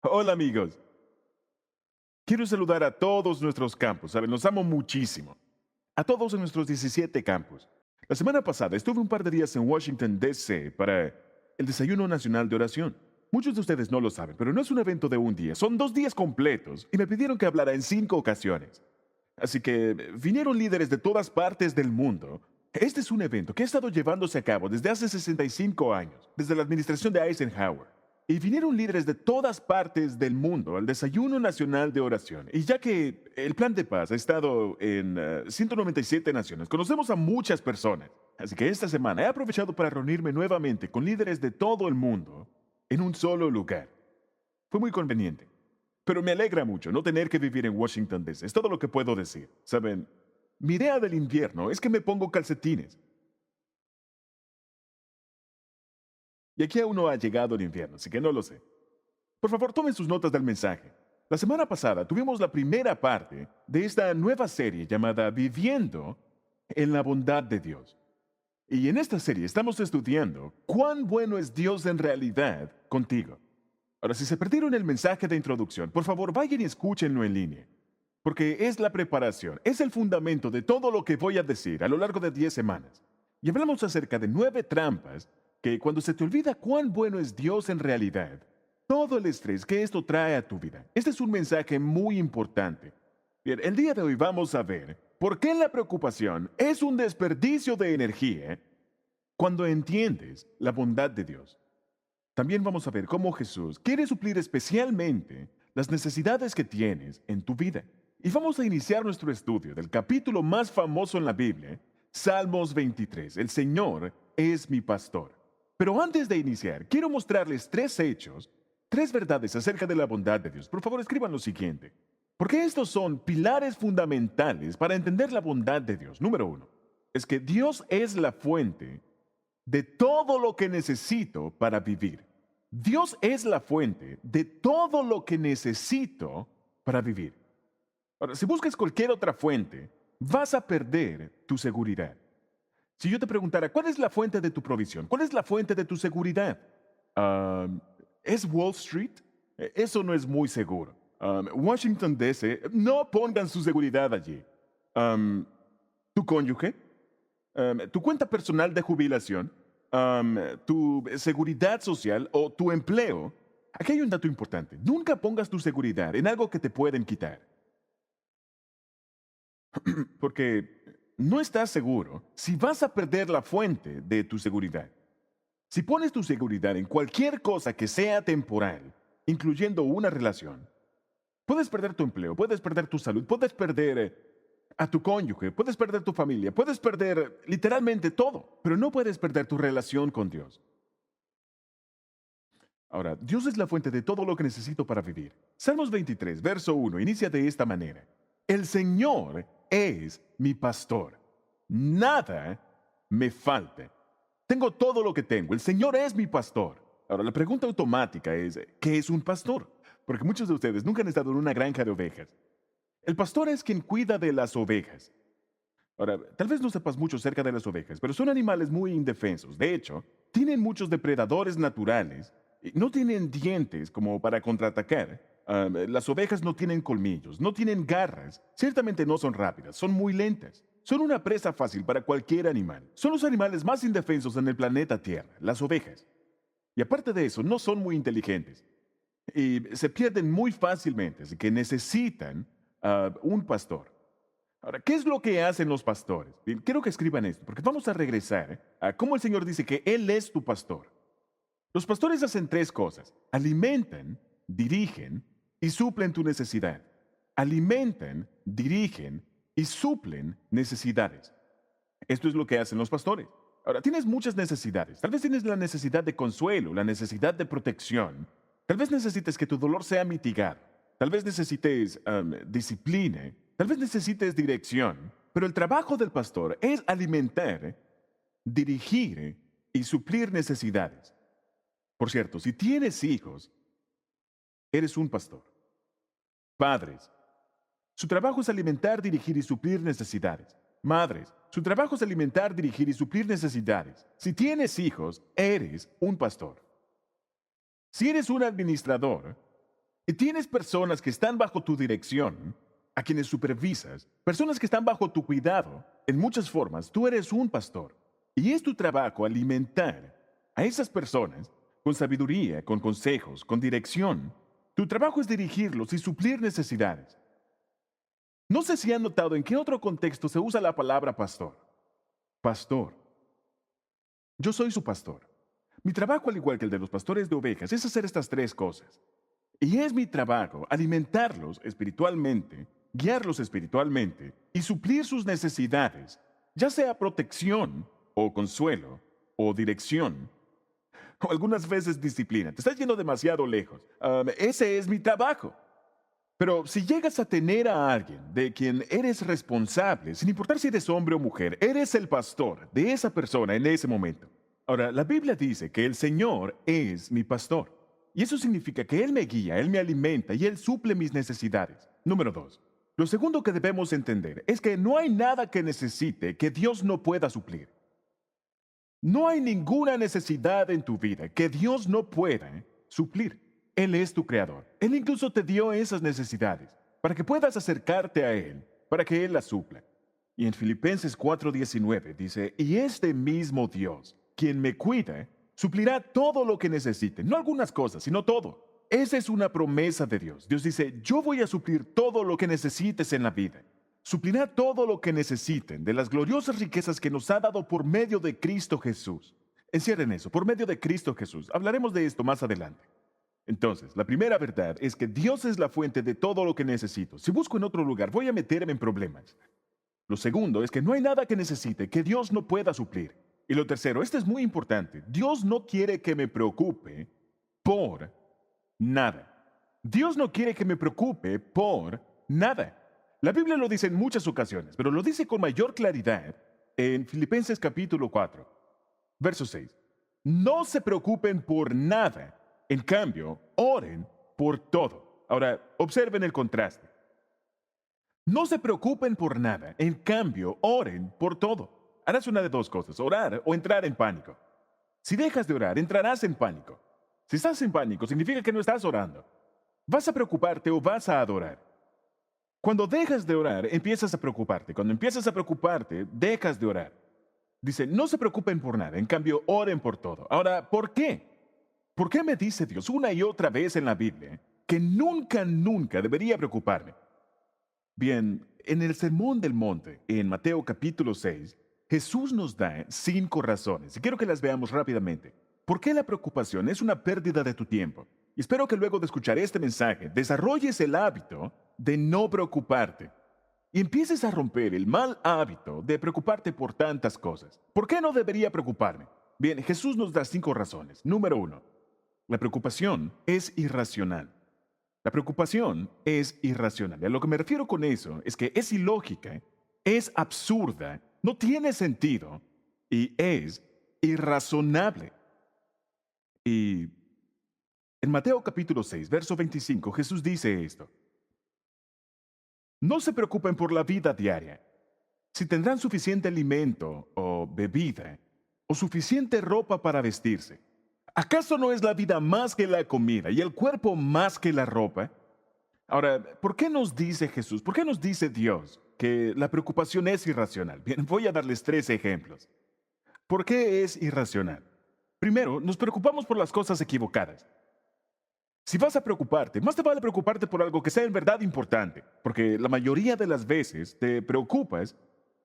Hola amigos, quiero saludar a todos nuestros campus, ¿saben? Los amo muchísimo. A todos en nuestros 17 campus. La semana pasada estuve un par de días en Washington, D.C. para el Desayuno Nacional de Oración. Muchos de ustedes no lo saben, pero no es un evento de un día, son 2 días completos y me pidieron que hablara en 5 ocasiones. Así que vinieron líderes de todas partes del mundo. Este es un evento que ha estado llevándose a cabo desde hace 65 años, desde la administración de Eisenhower. Y vinieron líderes de todas partes del mundo al Desayuno Nacional de Oración. Y ya que el Plan de Paz ha estado en 197 naciones, conocemos a muchas personas. Así que esta semana he aprovechado para reunirme nuevamente con líderes de todo el mundo en un solo lugar. Fue muy conveniente. Pero me alegra mucho no tener que vivir en Washington, D.C. Es todo lo que puedo decir. Saben, mi idea del invierno es que me pongo calcetines. Y aquí aún no ha llegado el invierno, así que no lo sé. Por favor, tomen sus notas del mensaje. La semana pasada tuvimos la primera parte de esta nueva serie llamada Viviendo en la bondad de Dios. Y en esta serie estamos estudiando cuán bueno es Dios en realidad contigo. Ahora, si se perdieron el mensaje de introducción, por favor vayan y escúchenlo en línea, porque es la preparación, es el fundamento de todo lo que voy a decir a lo largo de 10 semanas. Y hablamos acerca de 9 trampas que cuando se te olvida cuán bueno es Dios en realidad, todo el estrés que esto trae a tu vida. Este es un mensaje muy importante. Bien, el día de hoy vamos a ver por qué la preocupación es un desperdicio de energía cuando entiendes la bondad de Dios. También vamos a ver cómo Jesús quiere suplir especialmente las necesidades que tienes en tu vida. Y vamos a iniciar nuestro estudio del capítulo más famoso en la Biblia, Salmos 23. El Señor es mi pastor. Pero antes de iniciar, quiero mostrarles 3 hechos, 3 verdades acerca de la bondad de Dios. Por favor, escriban lo siguiente. Porque estos son pilares fundamentales para entender la bondad de Dios. Número 1, es que Dios es la fuente de todo lo que necesito para vivir. Dios es la fuente de todo lo que necesito para vivir. Ahora, si buscas cualquier otra fuente, vas a perder tu seguridad. Si yo te preguntara, ¿cuál es la fuente de tu provisión? ¿Cuál es la fuente de tu seguridad? Um, ¿Es Wall Street? Eso no es muy seguro. Washington, D.C., no pongan su seguridad allí. Um, ¿Tu cónyuge? Tu cuenta personal de jubilación, tu seguridad social o tu empleo. Aquí hay un dato importante. Nunca pongas tu seguridad en algo que te pueden quitar. Porque no estás seguro si vas a perder la fuente de tu seguridad. Si pones tu seguridad en cualquier cosa que sea temporal, incluyendo una relación, puedes perder tu empleo, puedes perder tu salud, puedes perder a tu cónyuge, puedes perder tu familia, puedes perder literalmente todo, pero no puedes perder tu relación con Dios. Ahora, Dios es la fuente de todo lo que necesito para vivir. Salmos 23, verso 1, inicia de esta manera. El Señor es mi pastor. Nada me falta. Tengo todo lo que tengo. El Señor es mi pastor. Ahora, la pregunta automática es, ¿qué es un pastor? Porque muchos de ustedes nunca han estado en una granja de ovejas. El pastor es quien cuida de las ovejas. Ahora, tal vez no sepas mucho acerca de las ovejas, pero son animales muy indefensos. De hecho, tienen muchos depredadores naturales y no tienen dientes como para contraatacar. Las ovejas no tienen colmillos, no tienen garras, ciertamente no son rápidas, son muy lentas. Son una presa fácil para cualquier animal. Son los animales más indefensos en el planeta Tierra, las ovejas. Y aparte de eso, no son muy inteligentes y se pierden muy fácilmente, así que necesitan un pastor. Ahora, ¿qué es lo que hacen los pastores? Bien, quiero que escriban esto, porque vamos a regresar a cómo el Señor dice que Él es tu pastor. Los pastores hacen 3 cosas. Alimentan, dirigen y suplen tu necesidad. Alimentan, dirigen y suplen necesidades. Esto es lo que hacen los pastores. Ahora, tienes muchas necesidades. Tal vez tienes la necesidad de consuelo, la necesidad de protección. Tal vez necesites que tu dolor sea mitigado. Tal vez necesites disciplina. Tal vez necesites dirección. Pero el trabajo del pastor es alimentar, dirigir y suplir necesidades. Por cierto, si tienes hijos, eres un pastor. Padres, su trabajo es alimentar, dirigir y suplir necesidades. Madres, su trabajo es alimentar, dirigir y suplir necesidades. Si tienes hijos, eres un pastor. Si eres un administrador, Y tienes personas que están bajo tu dirección, a quienes supervisas, personas que están bajo tu cuidado. En muchas formas, tú eres un pastor. Y es tu trabajo alimentar a esas personas con sabiduría, con consejos, con dirección. Tu trabajo es dirigirlos y suplir necesidades. No sé si han notado en qué otro contexto se usa la palabra pastor. Pastor. Yo soy su pastor. Mi trabajo, al igual que el de los pastores de ovejas, es hacer estas tres cosas. Y es mi trabajo alimentarlos espiritualmente, guiarlos espiritualmente y suplir sus necesidades, ya sea protección o consuelo o dirección o algunas veces disciplina. Te estás yendo demasiado lejos. Ese es mi trabajo. Pero si llegas a tener a alguien de quien eres responsable, sin importar si eres hombre o mujer, eres el pastor de esa persona en ese momento. Ahora, la Biblia dice que el Señor es mi pastor. Y eso significa que Él me guía, Él me alimenta y Él suple mis necesidades. Número 2. Lo segundo que debemos entender es que no hay nada que necesite que Dios no pueda suplir. No hay ninguna necesidad en tu vida que Dios no pueda suplir. Él es tu creador. Él incluso te dio esas necesidades para que puedas acercarte a Él, para que Él las supla. Y en Filipenses 4:19 dice, y este mismo Dios, quien me cuida, suplirá todo lo que necesite, no algunas cosas, sino todo. Esa es una promesa de Dios. Dios dice, yo voy a suplir todo lo que necesites en la vida. Suplirá todo lo que necesiten de las gloriosas riquezas que nos ha dado por medio de Cristo Jesús. Encierren eso, por medio de Cristo Jesús. Hablaremos de esto más adelante. Entonces, la primera verdad es que Dios es la fuente de todo lo que necesito. Si busco en otro lugar, voy a meterme en problemas. Lo segundo es que no hay nada que necesite que Dios no pueda suplir. Y lo tercero, esto es muy importante. Dios no quiere que me preocupe por nada. Dios no quiere que me preocupe por nada. La Biblia lo dice en muchas ocasiones, pero lo dice con mayor claridad en Filipenses capítulo 4, verso 6. No se preocupen por nada. En cambio, oren por todo. Ahora, observen el contraste. No se preocupen por nada. En cambio, oren por todo. Harás una de dos cosas, orar o entrar en pánico. Si dejas de orar, entrarás en pánico. Si estás en pánico, significa que no estás orando. ¿Vas a preocuparte o vas a adorar? Cuando dejas de orar, empiezas a preocuparte. Cuando empiezas a preocuparte, dejas de orar. Dice, no se preocupen por nada, en cambio, oren por todo. Ahora, ¿por qué? ¿Por qué me dice Dios una y otra vez en la Biblia que nunca debería preocuparme? Bien, en el Sermón del Monte, en Mateo capítulo 6, Jesús nos da 5 razones, y quiero que las veamos rápidamente. ¿Por qué la preocupación es una pérdida de tu tiempo? Y espero que luego de escuchar este mensaje, desarrolles el hábito de no preocuparte y empieces a romper el mal hábito de preocuparte por tantas cosas. ¿Por qué no debería preocuparme? Bien, Jesús nos da 5 razones. Número 1. La preocupación es irracional. La preocupación es irracional. Y a lo que me refiero con eso es que es ilógica, es absurda, no tiene sentido y es irrazonable. Y en Mateo capítulo 6, verso 25, Jesús dice esto. No se preocupen por la vida diaria, si tendrán suficiente alimento o bebida, o suficiente ropa para vestirse. ¿Acaso no es la vida más que la comida y el cuerpo más que la ropa? Ahora, ¿por qué nos dice Jesús, por qué nos dice Dios que la preocupación es irracional? Bien, voy a darles 3 ejemplos. ¿Por qué es irracional? Primero, nos preocupamos por las cosas equivocadas. Si vas a preocuparte, más te vale preocuparte por algo que sea en verdad importante, porque la mayoría de las veces te preocupas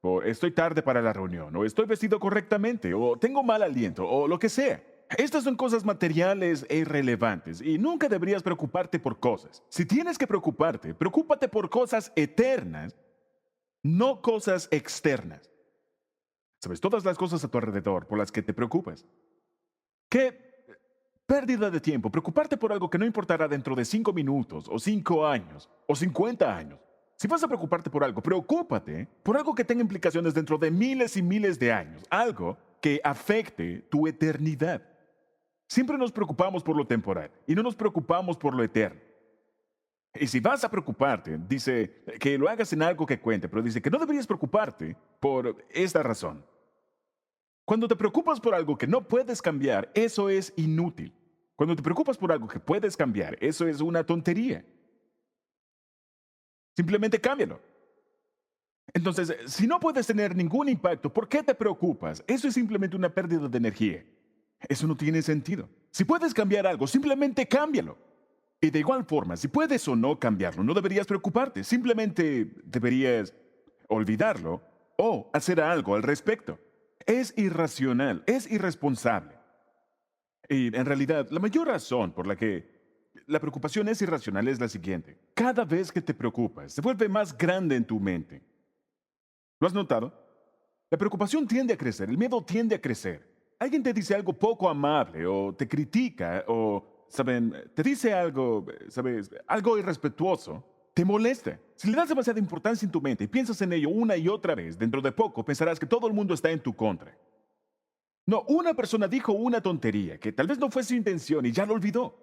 por estoy tarde para la reunión, o estoy vestido correctamente, o tengo mal aliento, o lo que sea. Estas son cosas materiales e irrelevantes y nunca deberías preocuparte por cosas. Si tienes que preocuparte, preocúpate por cosas eternas, no cosas externas. ¿Sabes? Todas las cosas a tu alrededor por las que te preocupas. ¿Qué pérdida de tiempo? Preocuparte por algo que no importará dentro de 5 minutos, o 5 años, o 50 años. Si vas a preocuparte por algo, preocúpate por algo que tenga implicaciones dentro de miles y miles de años. Algo que afecte tu eternidad. Siempre nos preocupamos por lo temporal y no nos preocupamos por lo eterno. Y si vas a preocuparte, dice que lo hagas en algo que cuente, pero dice que no deberías preocuparte por esta razón. Cuando te preocupas por algo que no puedes cambiar, eso es inútil. Cuando te preocupas por algo que puedes cambiar, eso es una tontería. Simplemente cámbialo. Entonces, si no puedes tener ningún impacto, ¿por qué te preocupas? Eso es simplemente una pérdida de energía. Eso no tiene sentido. Si puedes cambiar algo, simplemente cámbialo. Y de igual forma, si puedes o no cambiarlo, no deberías preocuparte. Simplemente deberías olvidarlo o hacer algo al respecto. Es irracional, es irresponsable. Y en realidad, la mayor razón por la que la preocupación es irracional es la siguiente. Cada vez que te preocupas, se vuelve más grande en tu mente. ¿Lo has notado? La preocupación tiende a crecer, el miedo tiende a crecer. Alguien te dice algo poco amable o te critica o, ¿saben? Te dice algo, ¿sabes? Algo irrespetuoso. Te molesta. Si le das demasiada importancia en tu mente y piensas en ello una y otra vez, dentro de poco pensarás que todo el mundo está en tu contra. No, una persona dijo una tontería que tal vez no fue su intención y ya lo olvidó.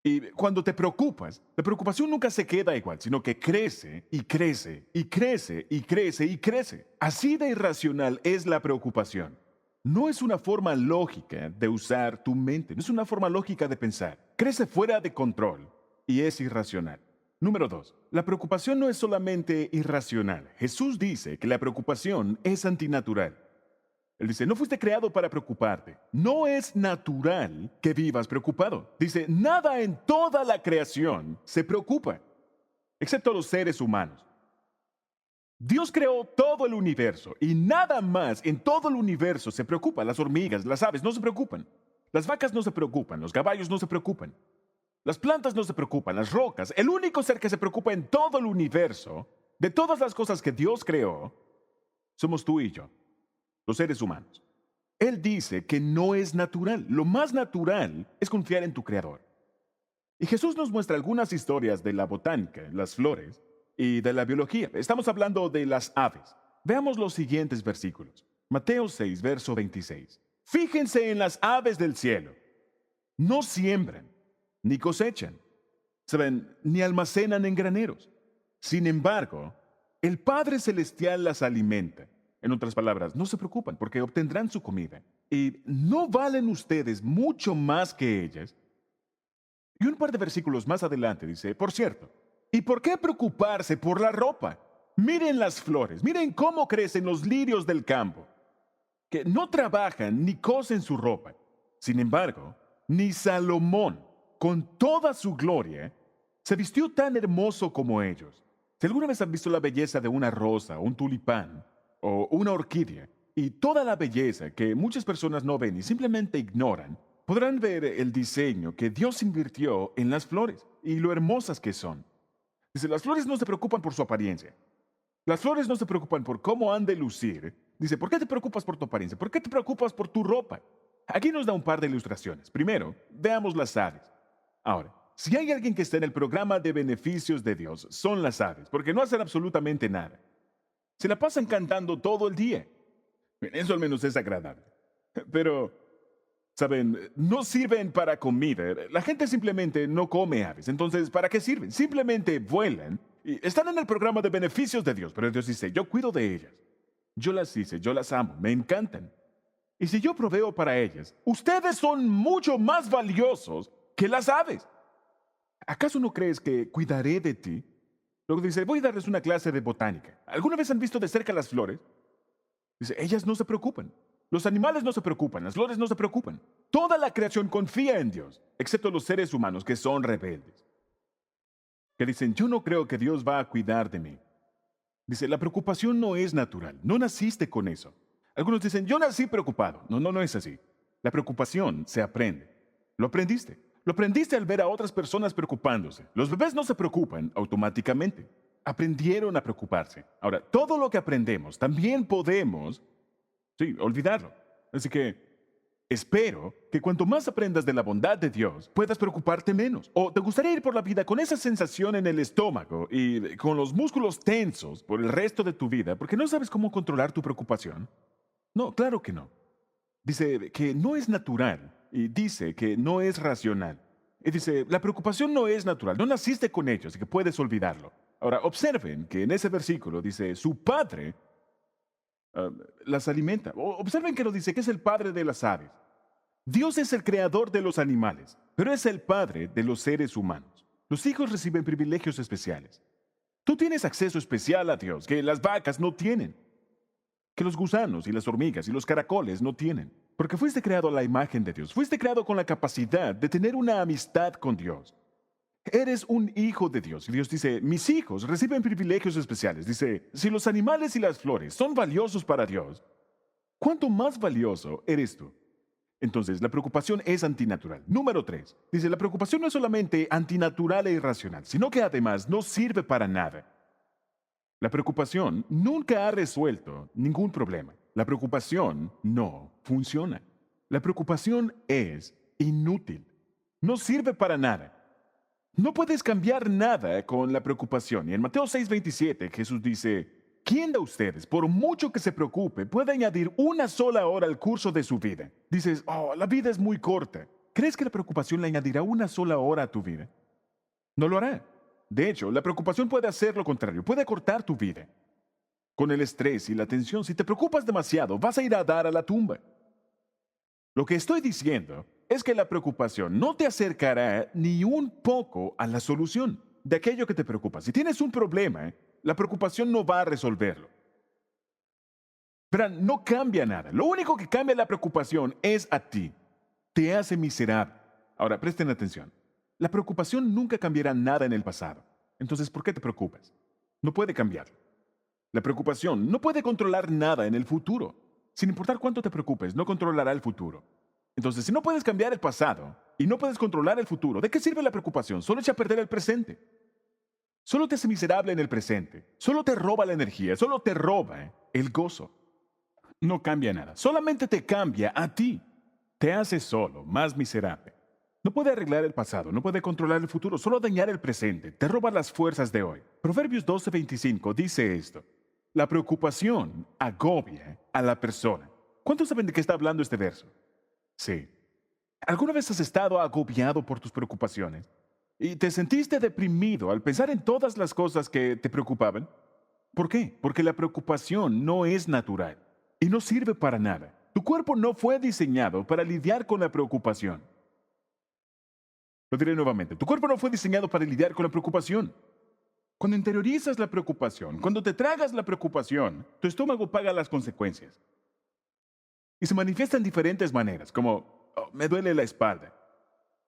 Y cuando te preocupas, la preocupación nunca se queda igual, sino que crece y crece y crece y crece y crece. Así de irracional es la preocupación. No es una forma lógica de usar tu mente, no es una forma lógica de pensar. Crece fuera de control y es irracional. Número 2. La preocupación no es solamente irracional. Jesús dice que la preocupación es antinatural. Él dice, no fuiste creado para preocuparte. No es natural que vivas preocupado. Dice, nada en toda la creación se preocupa, excepto los seres humanos. Dios creó todo el universo y nada más en todo el universo se preocupa. Las hormigas, las aves no se preocupan. Las vacas no se preocupan, los caballos no se preocupan. Las plantas no se preocupan, las rocas. El único ser que se preocupa en todo el universo, de todas las cosas que Dios creó, somos tú y yo, los seres humanos. Él dice que no es natural. Lo más natural es confiar en tu Creador. Y Jesús nos muestra algunas historias de la botánica, las flores, y de la biología. Estamos hablando de las aves. Veamos los siguientes versículos. Mateo 6, verso 26. Fíjense en las aves del cielo. No siembran, ni cosechan, ¿saben? Ni almacenan en graneros. Sin embargo, el Padre Celestial las alimenta. En otras palabras, no se preocupan porque obtendrán su comida. ¿Y no valen ustedes mucho más que ellas? Y un par de versículos más adelante dice, por cierto, ¿y por qué preocuparse por la ropa? Miren las flores, miren cómo crecen los lirios del campo, que no trabajan ni cosen su ropa. Sin embargo, ni Salomón, con toda su gloria, se vistió tan hermoso como ellos. Si alguna vez han visto la belleza de una rosa, un tulipán o una orquídea, y toda la belleza que muchas personas no ven y simplemente ignoran, podrán ver el diseño que Dios invirtió en las flores y lo hermosas que son. Dice, las flores no se preocupan por su apariencia. Las flores no se preocupan por cómo han de lucir. Dice, ¿por qué te preocupas por tu apariencia? ¿Por qué te preocupas por tu ropa? Aquí nos da un par de ilustraciones. Primero, veamos las aves. Ahora, si hay alguien que está en el programa de beneficios de Dios, son las aves, porque no hacen absolutamente nada. Se la pasan cantando todo el día. Eso al menos es agradable. Pero, ¿saben? No sirven para comida. La gente simplemente no come aves. Entonces, ¿para qué sirven? Simplemente vuelan y están en el programa de beneficios de Dios. Pero Dios dice, yo cuido de ellas. Yo las hice, yo las amo, me encantan. Y si yo proveo para ellas, ustedes son mucho más valiosos que las aves. ¿Acaso no crees que cuidaré de ti? Luego dice, voy a darles una clase de botánica. ¿Alguna vez han visto de cerca las flores? Dice, ellas no se preocupan. Los animales no se preocupan, las flores no se preocupan. Toda la creación confía en Dios, excepto los seres humanos que son rebeldes. Que dicen, yo no creo que Dios va a cuidar de mí. Dice, la preocupación no es natural, no naciste con eso. Algunos dicen, yo nací preocupado. No, no, no es así. La preocupación se aprende. Lo aprendiste. Lo aprendiste al ver a otras personas preocupándose. Los bebés no se preocupan automáticamente. Aprendieron a preocuparse. Ahora, todo lo que aprendemos también podemos, sí, olvidarlo. Así que espero que cuanto más aprendas de la bondad de Dios, puedas preocuparte menos. O te gustaría ir por la vida con esa sensación en el estómago y con los músculos tensos por el resto de tu vida porque no sabes cómo controlar tu preocupación. No, claro que no. Dice que no es natural y dice que no es racional. Y dice, la preocupación no es natural, no naciste con ellos y que puedes olvidarlo. Ahora, observen que en ese versículo dice, su padre las alimenta. Observen que lo dice, que es el padre de las aves. Dios es el creador de los animales, pero es el padre de los seres humanos. Los hijos reciben privilegios especiales. Tú tienes acceso especial a Dios que las vacas no tienen, que los gusanos y las hormigas y los caracoles no tienen. Porque fuiste creado a la imagen de Dios. Fuiste creado con la capacidad de tener una amistad con Dios. Eres un hijo de Dios. Y Dios dice, mis hijos reciben privilegios especiales. Dice, si los animales y las flores son valiosos para Dios, ¿cuánto más valioso eres tú? Entonces, la preocupación es antinatural. Número 3. Dice, la preocupación no es solamente antinatural e irracional, sino que además no sirve para nada. La preocupación nunca ha resuelto ningún problema. La preocupación no funciona. La preocupación es inútil. No sirve para nada. No puedes cambiar nada con la preocupación. Y en Mateo 6:27 Jesús dice, ¿quién de ustedes, por mucho que se preocupe, puede añadir una sola hora al curso de su vida? Dices, oh, la vida es muy corta. ¿Crees que la preocupación le añadirá una sola hora a tu vida? No lo hará. De hecho, la preocupación puede hacer lo contrario, puede cortar tu vida. Con el estrés y la tensión, si te preocupas demasiado, vas a ir a dar a la tumba. Lo que estoy diciendo es que la preocupación no te acercará ni un poco a la solución de aquello que te preocupa. Si tienes un problema, la preocupación no va a resolverlo. Pero no cambia nada. Lo único que cambia la preocupación es a ti. Te hace miserable. Ahora, presten atención. La preocupación nunca cambiará nada en el pasado. Entonces, ¿por qué te preocupas? No puede cambiarlo. La preocupación no puede controlar nada en el futuro. Sin importar cuánto te preocupes, no controlará el futuro. Entonces, si no puedes cambiar el pasado y no puedes controlar el futuro, ¿de qué sirve la preocupación? Solo echa a perder el presente. Solo te hace miserable en el presente. Solo te roba la energía. Solo te roba el gozo. No cambia nada. Solamente te cambia a ti. Te hace solo más miserable. No puede arreglar el pasado, no puede controlar el futuro, solo dañar el presente. Te roba las fuerzas de hoy. Proverbios 12:25 dice esto. La preocupación agobia a la persona. ¿Cuántos saben de qué está hablando este verso? Sí. ¿Alguna vez has estado agobiado por tus preocupaciones? ¿Y te sentiste deprimido al pensar en todas las cosas que te preocupaban? ¿Por qué? Porque la preocupación no es natural y no sirve para nada. Tu cuerpo no fue diseñado para lidiar con la preocupación. Lo diré nuevamente, tu cuerpo no fue diseñado para lidiar con la preocupación. Cuando interiorizas la preocupación, cuando te tragas la preocupación, tu estómago paga las consecuencias. Y se manifiesta en diferentes maneras, como "Oh, me duele la espalda,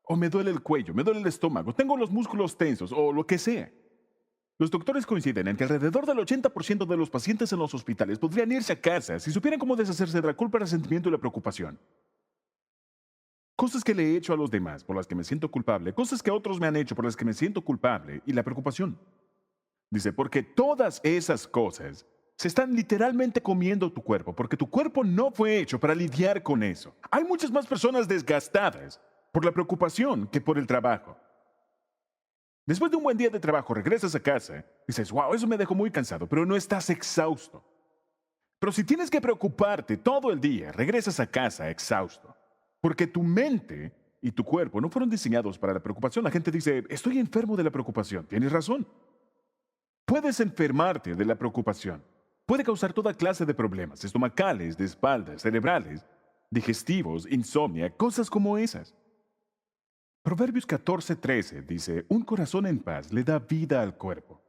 o me duele el cuello, me duele el estómago, tengo los músculos tensos, o lo que sea. Los doctores coinciden en que alrededor del 80% de los pacientes en los hospitales podrían irse a casa si supieran cómo deshacerse de la culpa, el resentimiento y la preocupación. Cosas que le he hecho a los demás por las que me siento culpable, cosas que otros me han hecho por las que me siento culpable y la preocupación. Dice, porque todas esas cosas se están literalmente comiendo tu cuerpo, porque tu cuerpo no fue hecho para lidiar con eso. Hay muchas más personas desgastadas por la preocupación que por el trabajo. Después de un buen día de trabajo, regresas a casa, dices, wow, eso me dejó muy cansado, pero no estás exhausto. Pero si tienes que preocuparte todo el día, regresas a casa exhausto. Porque tu mente y tu cuerpo no fueron diseñados para la preocupación. La gente dice, estoy enfermo de la preocupación. Tienes razón. Puedes enfermarte de la preocupación. Puede causar toda clase de problemas, estomacales, de espalda, cerebrales, digestivos, insomnia, cosas como esas. Proverbios 14:13 dice, un corazón en paz le da vida al cuerpo.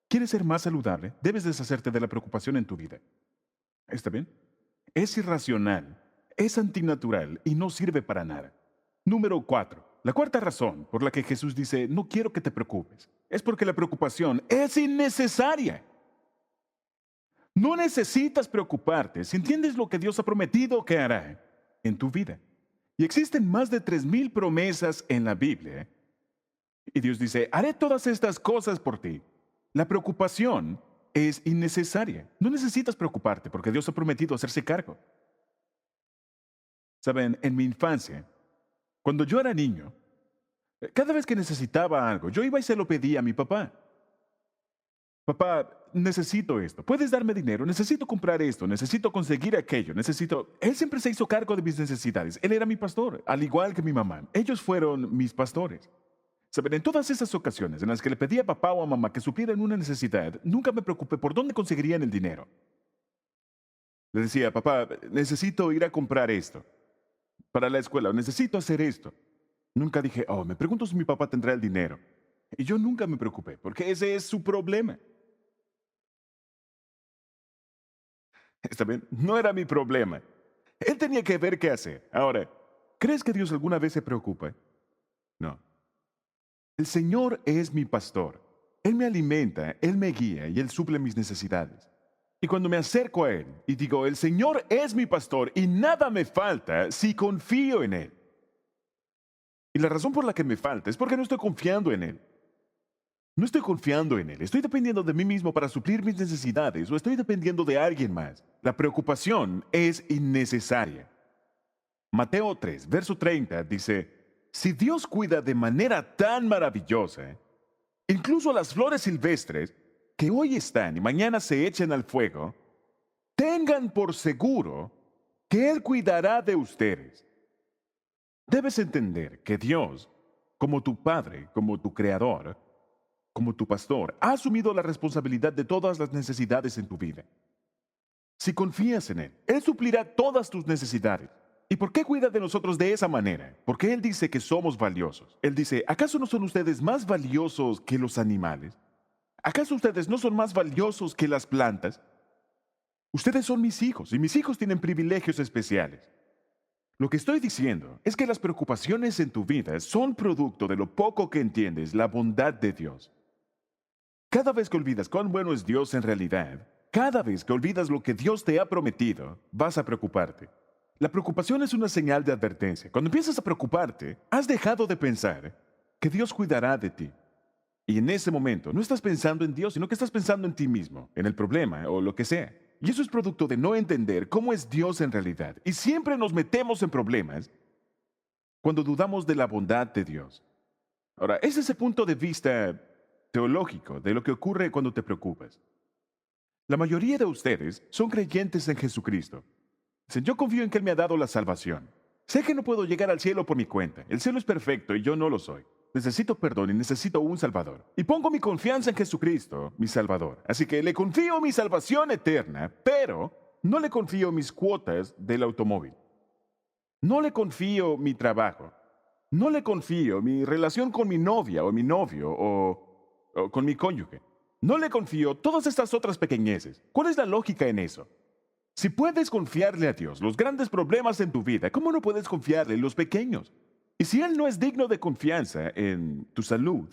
¿Quieres ser más saludable? Debes deshacerte de la preocupación en tu vida. ¿Está bien? Es irracional, es antinatural y no sirve para nada. Número 4. La cuarta razón por la que Jesús dice, no quiero que te preocupes, es porque la preocupación es innecesaria. No necesitas preocuparte si entiendes lo que Dios ha prometido que hará en tu vida. Y existen más de 3,000 promesas en la Biblia. Y Dios dice, haré todas estas cosas por ti. La preocupación es innecesaria. No necesitas preocuparte porque Dios ha prometido hacerse cargo. Saben, en mi infancia, cuando yo era niño, cada vez que necesitaba algo, yo iba y se lo pedía a mi papá. Papá, necesito esto. ¿Puedes darme dinero? Necesito comprar esto. Necesito conseguir aquello. Necesito... Él siempre se hizo cargo de mis necesidades. Él era mi pastor, al igual que mi mamá. Ellos fueron mis pastores. Saben, en todas esas ocasiones en las que le pedí a papá o a mamá que supieran una necesidad, nunca me preocupé por dónde conseguirían el dinero. Le decía, papá, necesito ir a comprar esto. para la escuela, necesito hacer esto. Nunca dije, oh, me pregunto si mi papá tendrá el dinero. Y yo nunca me preocupé, porque ese es su problema. Está bien, no era mi problema. Él tenía que ver qué hacer. Ahora, ¿crees que Dios alguna vez se preocupa? No. El Señor es mi pastor. Él me alimenta, Él me guía y Él suple mis necesidades. Y cuando me acerco a Él y digo, el Señor es mi pastor y nada me falta si confío en Él. Y la razón por la que me falta es porque no estoy confiando en Él. No estoy confiando en Él, estoy dependiendo de mí mismo para suplir mis necesidades o estoy dependiendo de alguien más. La preocupación es innecesaria. Mateo 3, verso 30 dice, si Dios cuida de manera tan maravillosa, incluso las flores silvestres, que hoy están y mañana se echen al fuego, tengan por seguro que Él cuidará de ustedes. Debes entender que Dios, como tu Padre, como tu Creador, como tu pastor, ha asumido la responsabilidad de todas las necesidades en tu vida. Si confías en Él, Él suplirá todas tus necesidades. ¿Y por qué cuida de nosotros de esa manera? Porque Él dice que somos valiosos. Él dice, ¿acaso no son ustedes más valiosos que los animales? ¿Acaso ustedes no son más valiosos que las plantas? Ustedes son mis hijos y mis hijos tienen privilegios especiales. Lo que estoy diciendo es que las preocupaciones en tu vida son producto de lo poco que entiendes la bondad de Dios. Cada vez que olvidas cuán bueno es Dios en realidad, cada vez que olvidas lo que Dios te ha prometido, vas a preocuparte. La preocupación es una señal de advertencia. Cuando empiezas a preocuparte, has dejado de pensar que Dios cuidará de ti. Y en ese momento no estás pensando en Dios, sino que estás pensando en ti mismo, en el problema o lo que sea. Y eso es producto de no entender cómo es Dios en realidad. Y siempre nos metemos en problemas cuando dudamos de la bondad de Dios. Ahora, ese es el punto de vista teológico de lo que ocurre cuando te preocupas. La mayoría de ustedes son creyentes en Jesucristo. Dicen, yo confío en que Él me ha dado la salvación. Sé que no puedo llegar al cielo por mi cuenta. El cielo es perfecto y yo no lo soy. Necesito perdón y necesito un Salvador. Y pongo mi confianza en Jesucristo, mi Salvador. Así que le confío mi salvación eterna, pero no le confío mis cuotas del automóvil. No le confío mi trabajo. No le confío mi relación con mi novia o mi novio o con mi cónyuge. No le confío todas estas otras pequeñeces. ¿Cuál es la lógica en eso? Si puedes confiarle a Dios los grandes problemas en tu vida, ¿cómo no puedes confiarle en los pequeños? Y si Él no es digno de confianza en tu salud,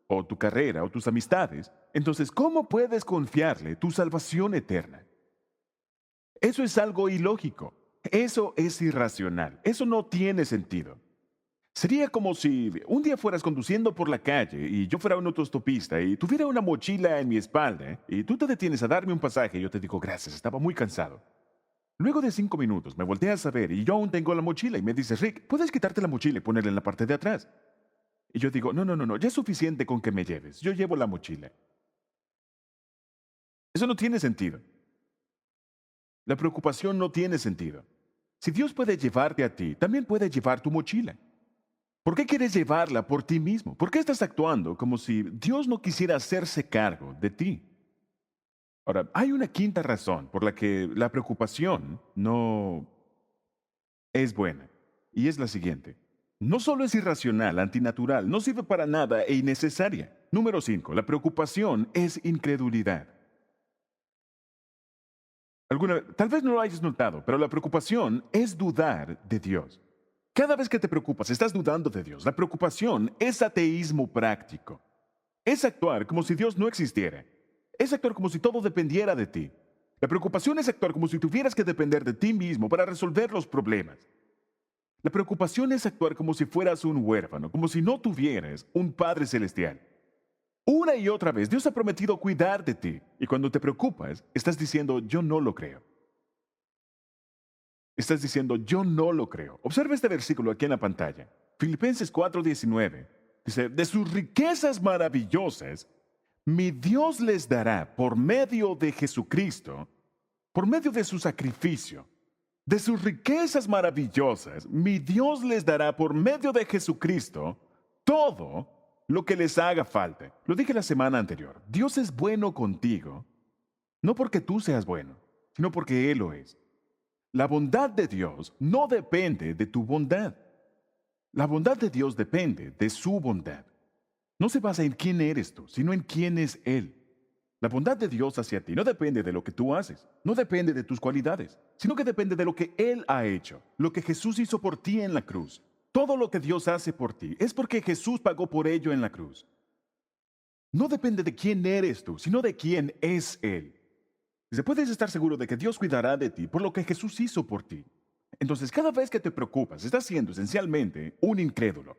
o tu carrera, o tus amistades, entonces ¿cómo puedes confiarle tu salvación eterna? Eso es algo ilógico. Eso es irracional. Eso no tiene sentido. Sería como si un día fueras conduciendo por la calle y yo fuera un autostopista y tuviera una mochila en mi espalda y tú te detienes a darme un pasaje y yo te digo gracias, estaba muy cansado. Luego de 5 minutos me volteas a ver y yo aún tengo la mochila y me dices, Rick, ¿puedes quitarte la mochila y ponerla en la parte de atrás? Y yo digo, no, no, no, no, ya es suficiente con que me lleves, yo llevo la mochila. Eso no tiene sentido. La preocupación no tiene sentido. Si Dios puede llevarte a ti, también puede llevar tu mochila. ¿Por qué quieres llevarla por ti mismo? ¿Por qué estás actuando como si Dios no quisiera hacerse cargo de ti? Ahora, hay una quinta razón por la que la preocupación no es buena, y es la siguiente. No solo es irracional, antinatural, no sirve para nada e innecesaria. Número 5. La preocupación es incredulidad. Tal vez no lo hayas notado, pero la preocupación es dudar de Dios. Cada vez que te preocupas, estás dudando de Dios. La preocupación es ateísmo práctico. Es actuar como si Dios no existiera. Es actuar como si todo dependiera de ti. La preocupación es actuar como si tuvieras que depender de ti mismo para resolver los problemas. La preocupación es actuar como si fueras un huérfano, como si no tuvieras un Padre Celestial. Una y otra vez, Dios ha prometido cuidar de ti. Y cuando te preocupas, estás diciendo, yo no lo creo. Estás diciendo, yo no lo creo. Observa este versículo aquí en la pantalla. Filipenses 4:19. Dice, de sus riquezas maravillosas, mi Dios les dará por medio de Jesucristo, por medio de su sacrificio. De sus riquezas maravillosas, mi Dios les dará por medio de Jesucristo todo lo que les haga falta. Lo dije la semana anterior. Dios es bueno contigo, no porque tú seas bueno, sino porque Él lo es. La bondad de Dios no depende de tu bondad. La bondad de Dios depende de su bondad. No se basa en quién eres tú, sino en quién es Él. La bondad de Dios hacia ti no depende de lo que tú haces, no depende de tus cualidades, sino que depende de lo que Él ha hecho, lo que Jesús hizo por ti en la cruz. Todo lo que Dios hace por ti es porque Jesús pagó por ello en la cruz. No depende de quién eres tú, sino de quién es Él. Dice, puedes estar seguro de que Dios cuidará de ti por lo que Jesús hizo por ti. Entonces, cada vez que te preocupas, estás siendo esencialmente un incrédulo.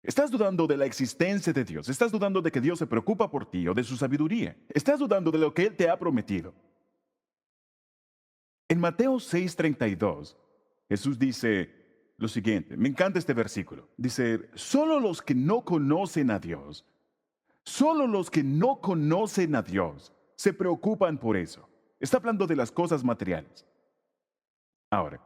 Estás dudando de la existencia de Dios. Estás dudando de que Dios se preocupa por ti o de su sabiduría. Estás dudando de lo que Él te ha prometido. En Mateo 6:32, Jesús dice lo siguiente. Me encanta este versículo. Dice, solo los que no conocen a Dios, solo los que no conocen a Dios se preocupan por eso. Está hablando de las cosas materiales. Ahora,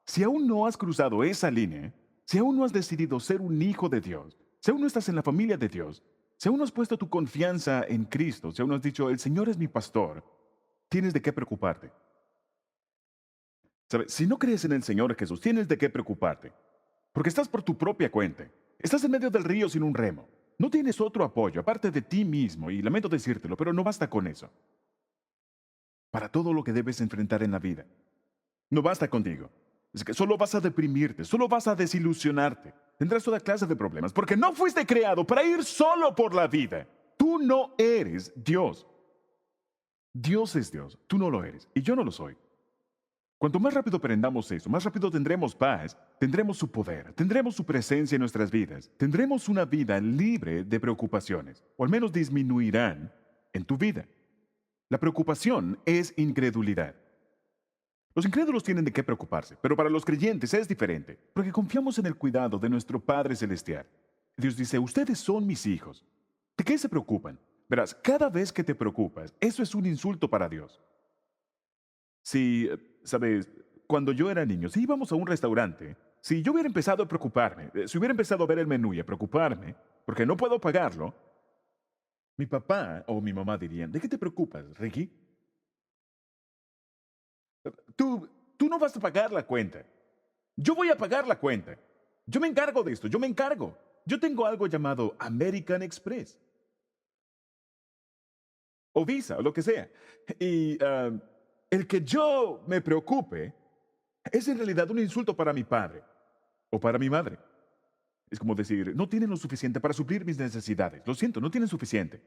si aún no has cruzado esa línea, si aún no has decidido ser un hijo de Dios, si aún no estás en la familia de Dios, si aún no has puesto tu confianza en Cristo, si aún no has dicho, el Señor es mi pastor, tienes de qué preocuparte. ¿Sabes? Si no crees en el Señor Jesús, tienes de qué preocuparte. Porque estás por tu propia cuenta. Estás en medio del río sin un remo. No tienes otro apoyo, aparte de ti mismo, y lamento decírtelo, pero no basta con eso. Para todo lo que debes enfrentar en la vida. No basta contigo. Es que solo vas a deprimirte, solo vas a desilusionarte. Tendrás toda clase de problemas, porque no fuiste creado para ir solo por la vida. Tú no eres Dios. Dios es Dios, tú no lo eres, y yo no lo soy. Cuanto más rápido aprendamos eso, más rápido tendremos paz, tendremos su poder, tendremos su presencia en nuestras vidas, tendremos una vida libre de preocupaciones, o al menos disminuirán en tu vida. La preocupación es incredulidad. Los incrédulos tienen de qué preocuparse, pero para los creyentes es diferente, porque confiamos en el cuidado de nuestro Padre Celestial. Dios dice, ustedes son mis hijos. ¿De qué se preocupan? Verás, cada vez que te preocupas, eso es un insulto para Dios. Si, sabes, cuando yo era niño, si íbamos a un restaurante, si yo hubiera empezado a preocuparme, si hubiera empezado a ver el menú y a preocuparme, porque no puedo pagarlo, mi papá o mi mamá dirían, ¿de qué te preocupas, Ricky? Tú no vas a pagar la cuenta. Yo voy a pagar la cuenta. Yo me encargo de esto, yo me encargo. Yo tengo algo llamado American Express. O Visa, o lo que sea. Y el que yo me preocupe es en realidad un insulto para mi padre o para mi madre. Es como decir, no tienen lo suficiente para suplir mis necesidades. Lo siento, no tienen suficiente.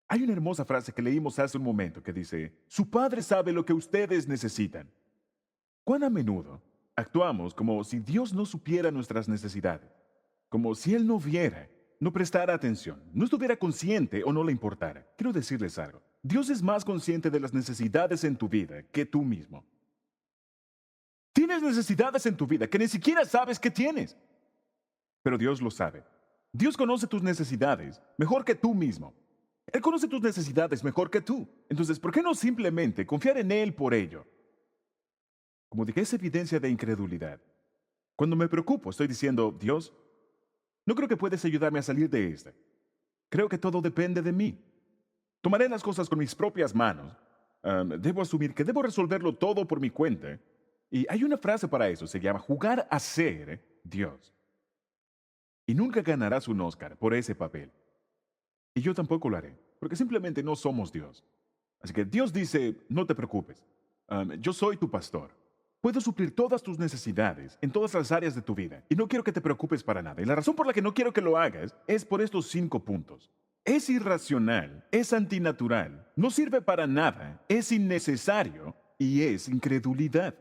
Hay una hermosa frase que leímos hace un momento que dice, su padre sabe lo que ustedes necesitan. ¿Cuán a menudo actuamos como si Dios no supiera nuestras necesidades? Como si Él no viera, no prestara atención, no estuviera consciente o no le importara. Quiero decirles algo. Dios es más consciente de las necesidades en tu vida que tú mismo. Tienes necesidades en tu vida que ni siquiera sabes que tienes. Pero Dios lo sabe. Dios conoce tus necesidades mejor que tú mismo. Él conoce tus necesidades mejor que tú. Entonces, ¿por qué no simplemente confiar en Él por ello? Como dije, es evidencia de incredulidad. Cuando me preocupo, estoy diciendo, Dios, no creo que puedes ayudarme a salir de esta. Creo que todo depende de mí. Tomaré las cosas con mis propias manos. Debo asumir que debo resolverlo todo por mi cuenta. Y hay una frase para eso, se llama jugar a ser Dios. Y nunca ganarás un Oscar por ese papel. Y yo tampoco lo haré, porque simplemente no somos Dios. Así que Dios dice, no te preocupes, yo soy tu pastor. Puedo suplir todas tus necesidades en todas las áreas de tu vida, y no quiero que te preocupes para nada. Y la razón por la que no quiero que lo hagas es por estos 5 puntos. Es irracional, es antinatural, no sirve para nada, es innecesario y es incredulidad.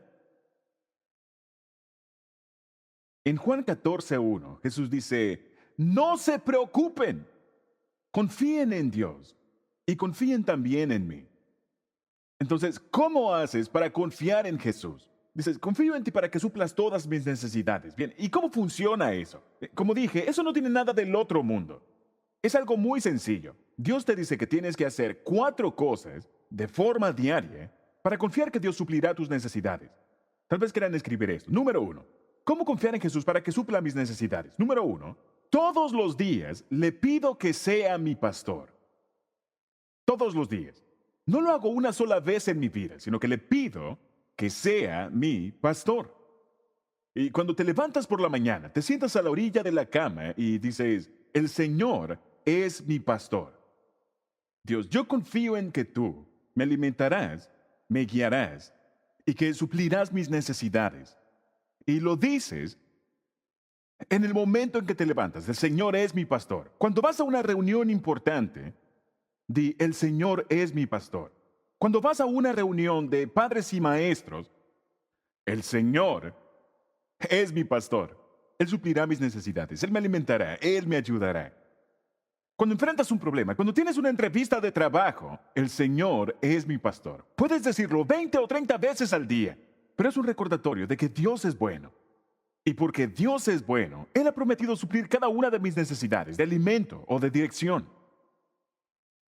En Juan 14:1, Jesús dice, no se preocupen. Confíen en Dios y confíen también en mí. Entonces, ¿cómo haces para confiar en Jesús? Dices, confío en ti para que suplas todas mis necesidades. Bien, ¿y cómo funciona eso? Como dije, eso no tiene nada del otro mundo. Es algo muy sencillo. Dios te dice que tienes que hacer 4 cosas de forma diaria para confiar que Dios suplirá tus necesidades. Tal vez quieran escribir esto. Número 1. ¿Cómo confiar en Jesús para que supla mis necesidades? Número 1. Todos los días le pido que sea mi pastor. Todos los días. No lo hago una sola vez en mi vida, sino que le pido que sea mi pastor. Y cuando te levantas por la mañana, te sientas a la orilla de la cama y dices, el Señor es mi pastor. Dios, yo confío en que tú me alimentarás, me guiarás y que suplirás mis necesidades. Y lo dices en el momento en que te levantas, el Señor es mi pastor. Cuando vas a una reunión importante, di, el Señor es mi pastor. Cuando vas a una reunión de padres y maestros, el Señor es mi pastor. Él suplirá mis necesidades, Él me alimentará, Él me ayudará. Cuando enfrentas un problema, cuando tienes una entrevista de trabajo, el Señor es mi pastor. Puedes decirlo 20 o 30 veces al día, pero es un recordatorio de que Dios es bueno. Y porque Dios es bueno, Él ha prometido suplir cada una de mis necesidades, de alimento o de dirección.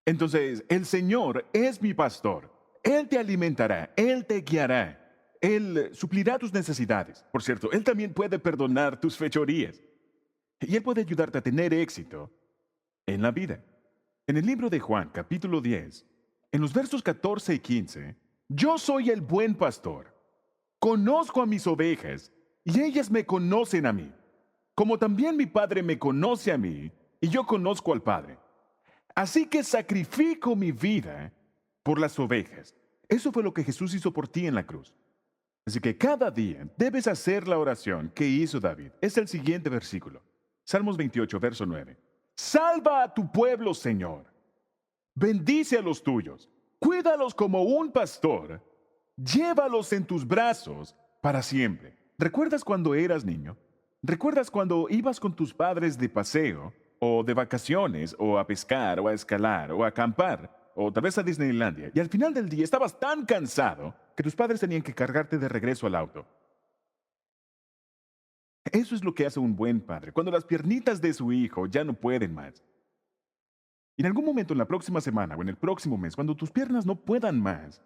Entonces, el Señor es mi pastor. Él te alimentará, Él te guiará, Él suplirá tus necesidades. Por cierto, Él también puede perdonar tus fechorías. Y Él puede ayudarte a tener éxito en la vida. En el libro de Juan, capítulo 10, en los versos 14 y 15, yo soy el buen pastor. Conozco a mis ovejas y ellas me conocen a mí, como también mi Padre me conoce a mí y yo conozco al Padre. Así que sacrifico mi vida por las ovejas. Eso fue lo que Jesús hizo por ti en la cruz. Así que cada día debes hacer la oración que hizo David. Es el siguiente versículo. Salmos 28, verso 9. Salva a tu pueblo, Señor. Bendice a los tuyos. Cuídalos como un pastor. Llévalos en tus brazos para siempre. ¿Recuerdas cuando eras niño? ¿Recuerdas cuando ibas con tus padres de paseo, o de vacaciones, o a pescar, o a escalar, o a acampar, o tal vez a Disneylandia, y al final del día estabas tan cansado que tus padres tenían que cargarte de regreso al auto? Eso es lo que hace un buen padre, cuando las piernitas de su hijo ya no pueden más. Y en algún momento en la próxima semana o en el próximo mes, cuando tus piernas no puedan más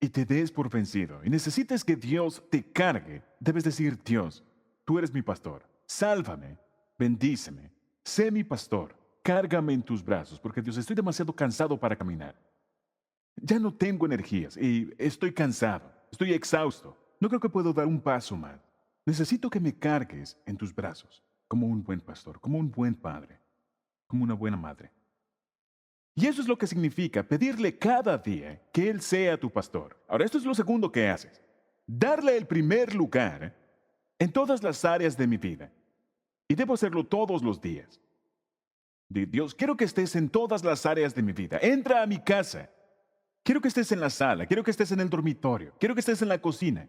y te des por vencido y necesites que Dios te cargue, debes decir, Dios, tú eres mi pastor, sálvame, bendíceme, sé mi pastor, cárgame en tus brazos, porque Dios, estoy demasiado cansado para caminar. Ya no tengo energías y estoy cansado, estoy exhausto, no creo que puedo dar un paso más. Necesito que me cargues en tus brazos, como un buen pastor, como un buen padre, como una buena madre. Y eso es lo que significa pedirle cada día que Él sea tu pastor. Ahora, esto es lo segundo que haces. Darle el primer lugar en todas las áreas de mi vida. Y debo hacerlo todos los días. Dios, quiero que estés en todas las áreas de mi vida. Entra a mi casa. Quiero que estés en la sala, quiero que estés en el dormitorio, quiero que estés en la cocina.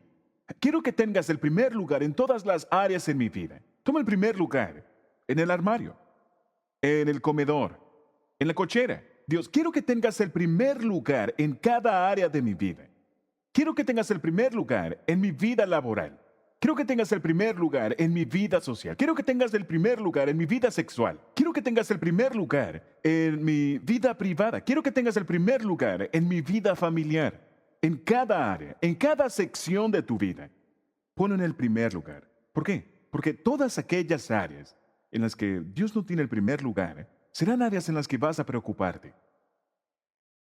Quiero que tengas el primer lugar en todas las áreas en mi vida. Toma el primer lugar en el armario, en el comedor, en la cochera. Dios, quiero que tengas el primer lugar en cada área de mi vida. Quiero que tengas el primer lugar en mi vida laboral. Quiero que tengas el primer lugar en mi vida social. Quiero que tengas el primer lugar en mi vida sexual. Quiero que tengas el primer lugar en mi vida privada. Quiero que tengas el primer lugar en mi vida familiar. En cada área, en cada sección de tu vida. Ponlo en el primer lugar. ¿Por qué? Porque todas aquellas áreas en las que Dios no tiene el primer lugar serán áreas en las que vas a preocuparte.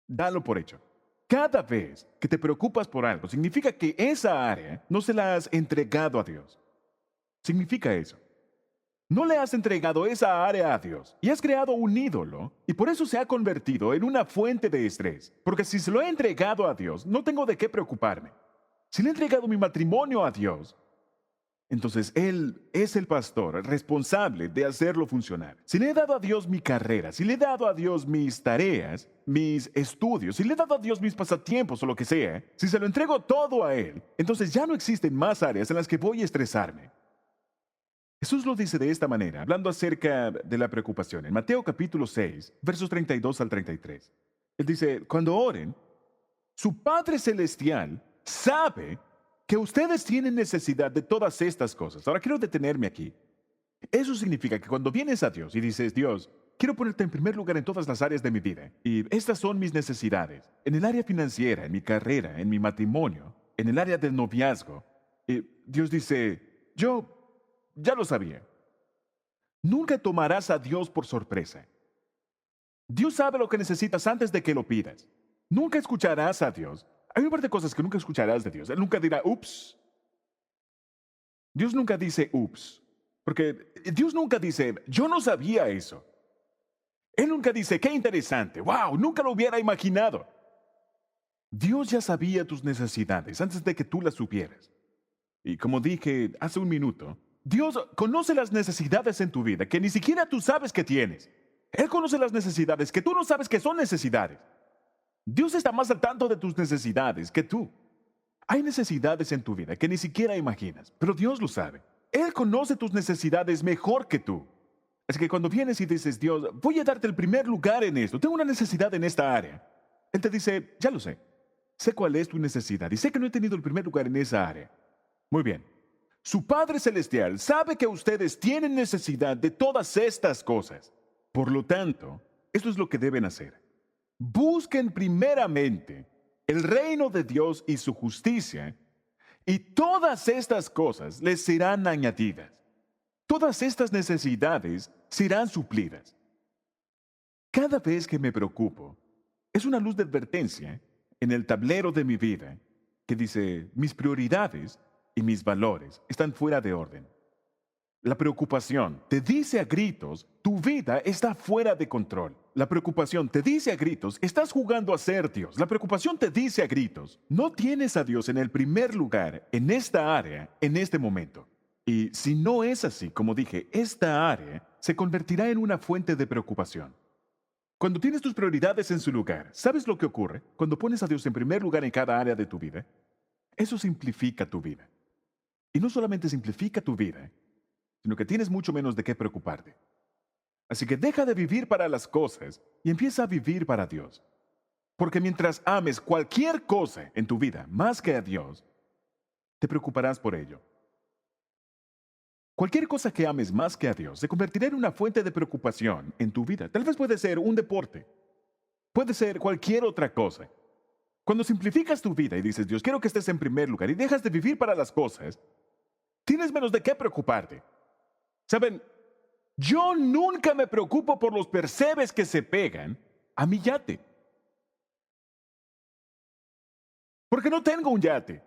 Dalo por hecho. Cada vez que te preocupas por algo, significa que esa área no se la has entregado a Dios. Significa eso. No le has entregado esa área a Dios y has creado un ídolo y por eso se ha convertido en una fuente de estrés. Porque si se lo he entregado a Dios, no tengo de qué preocuparme. Si le he entregado mi matrimonio a Dios, entonces Él es el pastor responsable de hacerlo funcionar. Si le he dado a Dios mi carrera, si le he dado a Dios mis tareas, mis estudios, si le he dado a Dios mis pasatiempos o lo que sea, si se lo entrego todo a Él, entonces ya no existen más áreas en las que voy a estresarme. Jesús lo dice de esta manera, hablando acerca de la preocupación. En Mateo capítulo 6, versos 32 al 33. Él dice, cuando oren, su Padre Celestial sabe que ustedes tienen necesidad de todas estas cosas. Ahora quiero detenerme aquí. Eso significa que cuando vienes a Dios y dices, Dios, quiero ponerte en primer lugar en todas las áreas de mi vida, y estas son mis necesidades, en el área financiera, en mi carrera, en mi matrimonio, en el área del noviazgo, Dios dice, yo ya lo sabía. Nunca tomarás a Dios por sorpresa. Dios sabe lo que necesitas antes de que lo pidas. Nunca escucharás a Dios. Hay un par de cosas que nunca escucharás de Dios. Él nunca dirá, ups. Dios nunca dice, ups. Porque Dios nunca dice, yo no sabía eso. Él nunca dice, qué interesante, wow, nunca lo hubiera imaginado. Dios ya sabía tus necesidades antes de que tú las supieras. Y como dije hace un minuto, Dios conoce las necesidades en tu vida que ni siquiera tú sabes que tienes. Él conoce las necesidades que tú no sabes que son necesidades. Dios está más al tanto de tus necesidades que tú. Hay necesidades en tu vida que ni siquiera imaginas, pero Dios lo sabe. Él conoce tus necesidades mejor que tú. Así que cuando vienes y dices, Dios, voy a darte el primer lugar en esto, tengo una necesidad en esta área. Él te dice, ya lo sé. Sé cuál es tu necesidad y sé que no he tenido el primer lugar en esa área. Muy bien. Su Padre Celestial sabe que ustedes tienen necesidad de todas estas cosas. Por lo tanto, esto es lo que deben hacer. Busquen primeramente el reino de Dios y su justicia, y todas estas cosas les serán añadidas. Todas estas necesidades serán suplidas. Cada vez que me preocupo, es una luz de advertencia en el tablero de mi vida que dice, mis prioridades y mis valores están fuera de orden. La preocupación te dice a gritos, tu vida está fuera de control. La preocupación te dice a gritos, estás jugando a ser Dios. La preocupación te dice a gritos, no tienes a Dios en el primer lugar, en esta área, en este momento. Y si no es así, como dije, esta área se convertirá en una fuente de preocupación. Cuando tienes tus prioridades en su lugar, ¿sabes lo que ocurre? Cuando pones a Dios en primer lugar en cada área de tu vida, eso simplifica tu vida. Y no solamente simplifica tu vida, sino que tienes mucho menos de qué preocuparte. Así que deja de vivir para las cosas y empieza a vivir para Dios. Porque mientras ames cualquier cosa en tu vida más que a Dios, te preocuparás por ello. Cualquier cosa que ames más que a Dios se convertirá en una fuente de preocupación en tu vida. Tal vez puede ser un deporte, puede ser cualquier otra cosa. Cuando simplificas tu vida y dices, Dios, quiero que estés en primer lugar y dejas de vivir para las cosas, tienes menos de qué preocuparte. Saben, yo nunca me preocupo por los percebes que se pegan a mi yate. Porque no tengo un yate.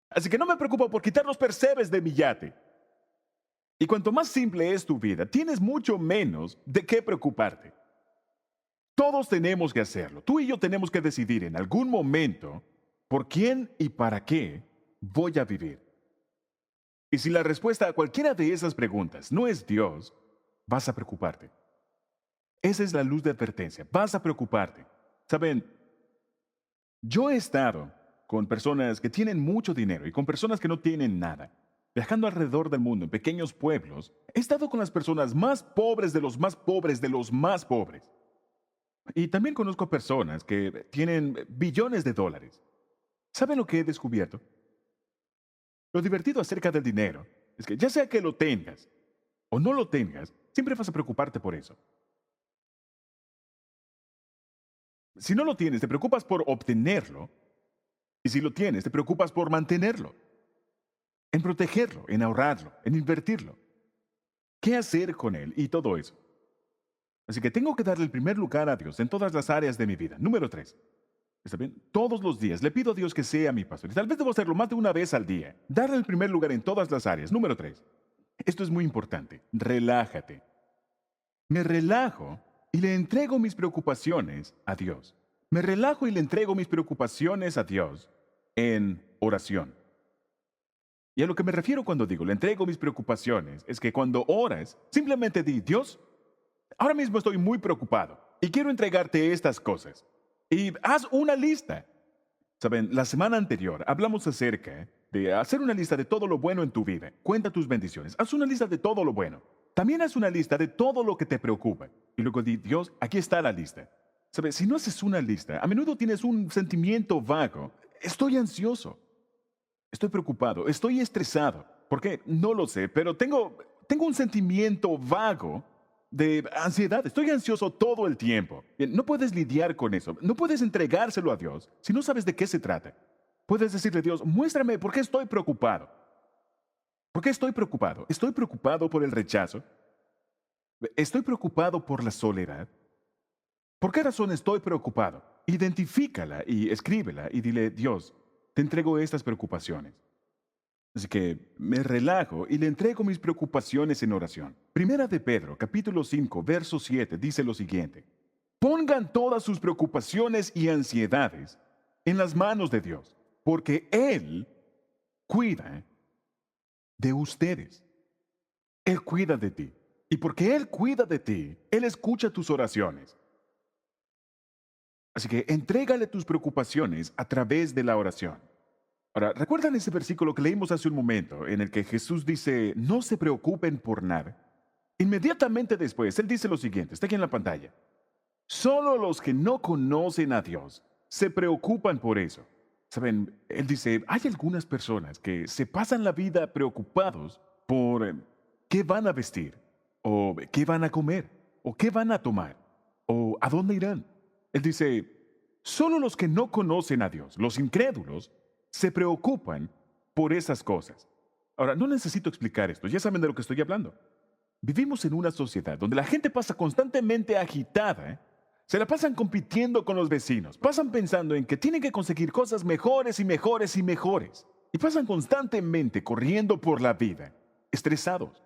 Así que no me preocupo por quitar los percebes de mi yate. Y cuanto más simple es tu vida, tienes mucho menos de qué preocuparte. Todos tenemos que hacerlo. Tú y yo tenemos que decidir en algún momento por quién y para qué voy a vivir. Y si la respuesta a cualquiera de esas preguntas no es Dios, vas a preocuparte. Esa es la luz de advertencia. Vas a preocuparte. Saben, yo he estado con personas que tienen mucho dinero y con personas que no tienen nada. Viajando alrededor del mundo en pequeños pueblos, he estado con las personas más pobres de los más pobres de los más pobres. Y también conozco personas que tienen billones de dólares. ¿Saben lo que he descubierto? Lo divertido acerca del dinero es que ya sea que lo tengas o no lo tengas, siempre vas a preocuparte por eso. Si no lo tienes, te preocupas por obtenerlo. Y si lo tienes, te preocupas por mantenerlo, en protegerlo, en ahorrarlo, en invertirlo. ¿Qué hacer con él y todo eso? Así que tengo que darle el primer lugar a Dios en todas las áreas de mi vida. Número 3. ¿Está bien? Todos los días le pido a Dios que sea mi pastor. Y tal vez debo hacerlo más de una vez al día. Darle el primer lugar en todas las áreas. Número 3. Esto es muy importante. Relájate. Me relajo y le entrego mis preocupaciones a Dios. Me relajo y le entrego mis preocupaciones a Dios en oración. Y a lo que me refiero cuando digo le entrego mis preocupaciones es que cuando oras, simplemente di, Dios, ahora mismo estoy muy preocupado y quiero entregarte estas cosas. Y haz una lista. Saben, la semana anterior hablamos acerca de hacer una lista de todo lo bueno en tu vida. Cuenta tus bendiciones. Haz una lista de todo lo bueno. También haz una lista de todo lo que te preocupa. Y luego di, Dios, aquí está la lista. Sabes, si no haces una lista, a menudo tienes un sentimiento vago. Estoy ansioso. Estoy preocupado. Estoy estresado. ¿Por qué? No lo sé, pero tengo un sentimiento vago de ansiedad. Estoy ansioso todo el tiempo. Bien, no puedes lidiar con eso. No puedes entregárselo a Dios si no sabes de qué se trata. Puedes decirle a Dios, muéstrame por qué estoy preocupado. ¿Por qué estoy preocupado? ¿Estoy preocupado por el rechazo? ¿Estoy preocupado por la soledad? ¿Por qué razón estoy preocupado? identifícala y escríbela y dile, Dios, te entrego estas preocupaciones. Así que me relajo y le entrego mis preocupaciones en oración. Primera de Pedro, capítulo 5, verso 7, dice lo siguiente. Pongan todas sus preocupaciones y ansiedades en las manos de Dios, porque Él cuida de ustedes. Él cuida de ti. Y porque Él cuida de ti, Él escucha tus oraciones. Así que entrégale tus preocupaciones a través de la oración. Ahora, ¿recuerdan ese versículo que leímos hace un momento en el que Jesús dice, no se preocupen por nada? Inmediatamente después, Él dice lo siguiente, está aquí en la pantalla. Solo los que no conocen a Dios se preocupan por eso. Saben, Él dice, hay algunas personas que se pasan la vida preocupados por qué van a vestir, o qué van a comer, o qué van a tomar, o a dónde irán. Él dice, solo los que no conocen a Dios, los incrédulos, se preocupan por esas cosas. Ahora, no necesito explicar esto, ya saben de lo que estoy hablando. Vivimos en una sociedad donde la gente pasa constantemente agitada, ¿eh? Se la pasan compitiendo con los vecinos, pasan pensando en que tienen que conseguir cosas mejores y mejores y mejores, y pasan constantemente corriendo por la vida, estresados.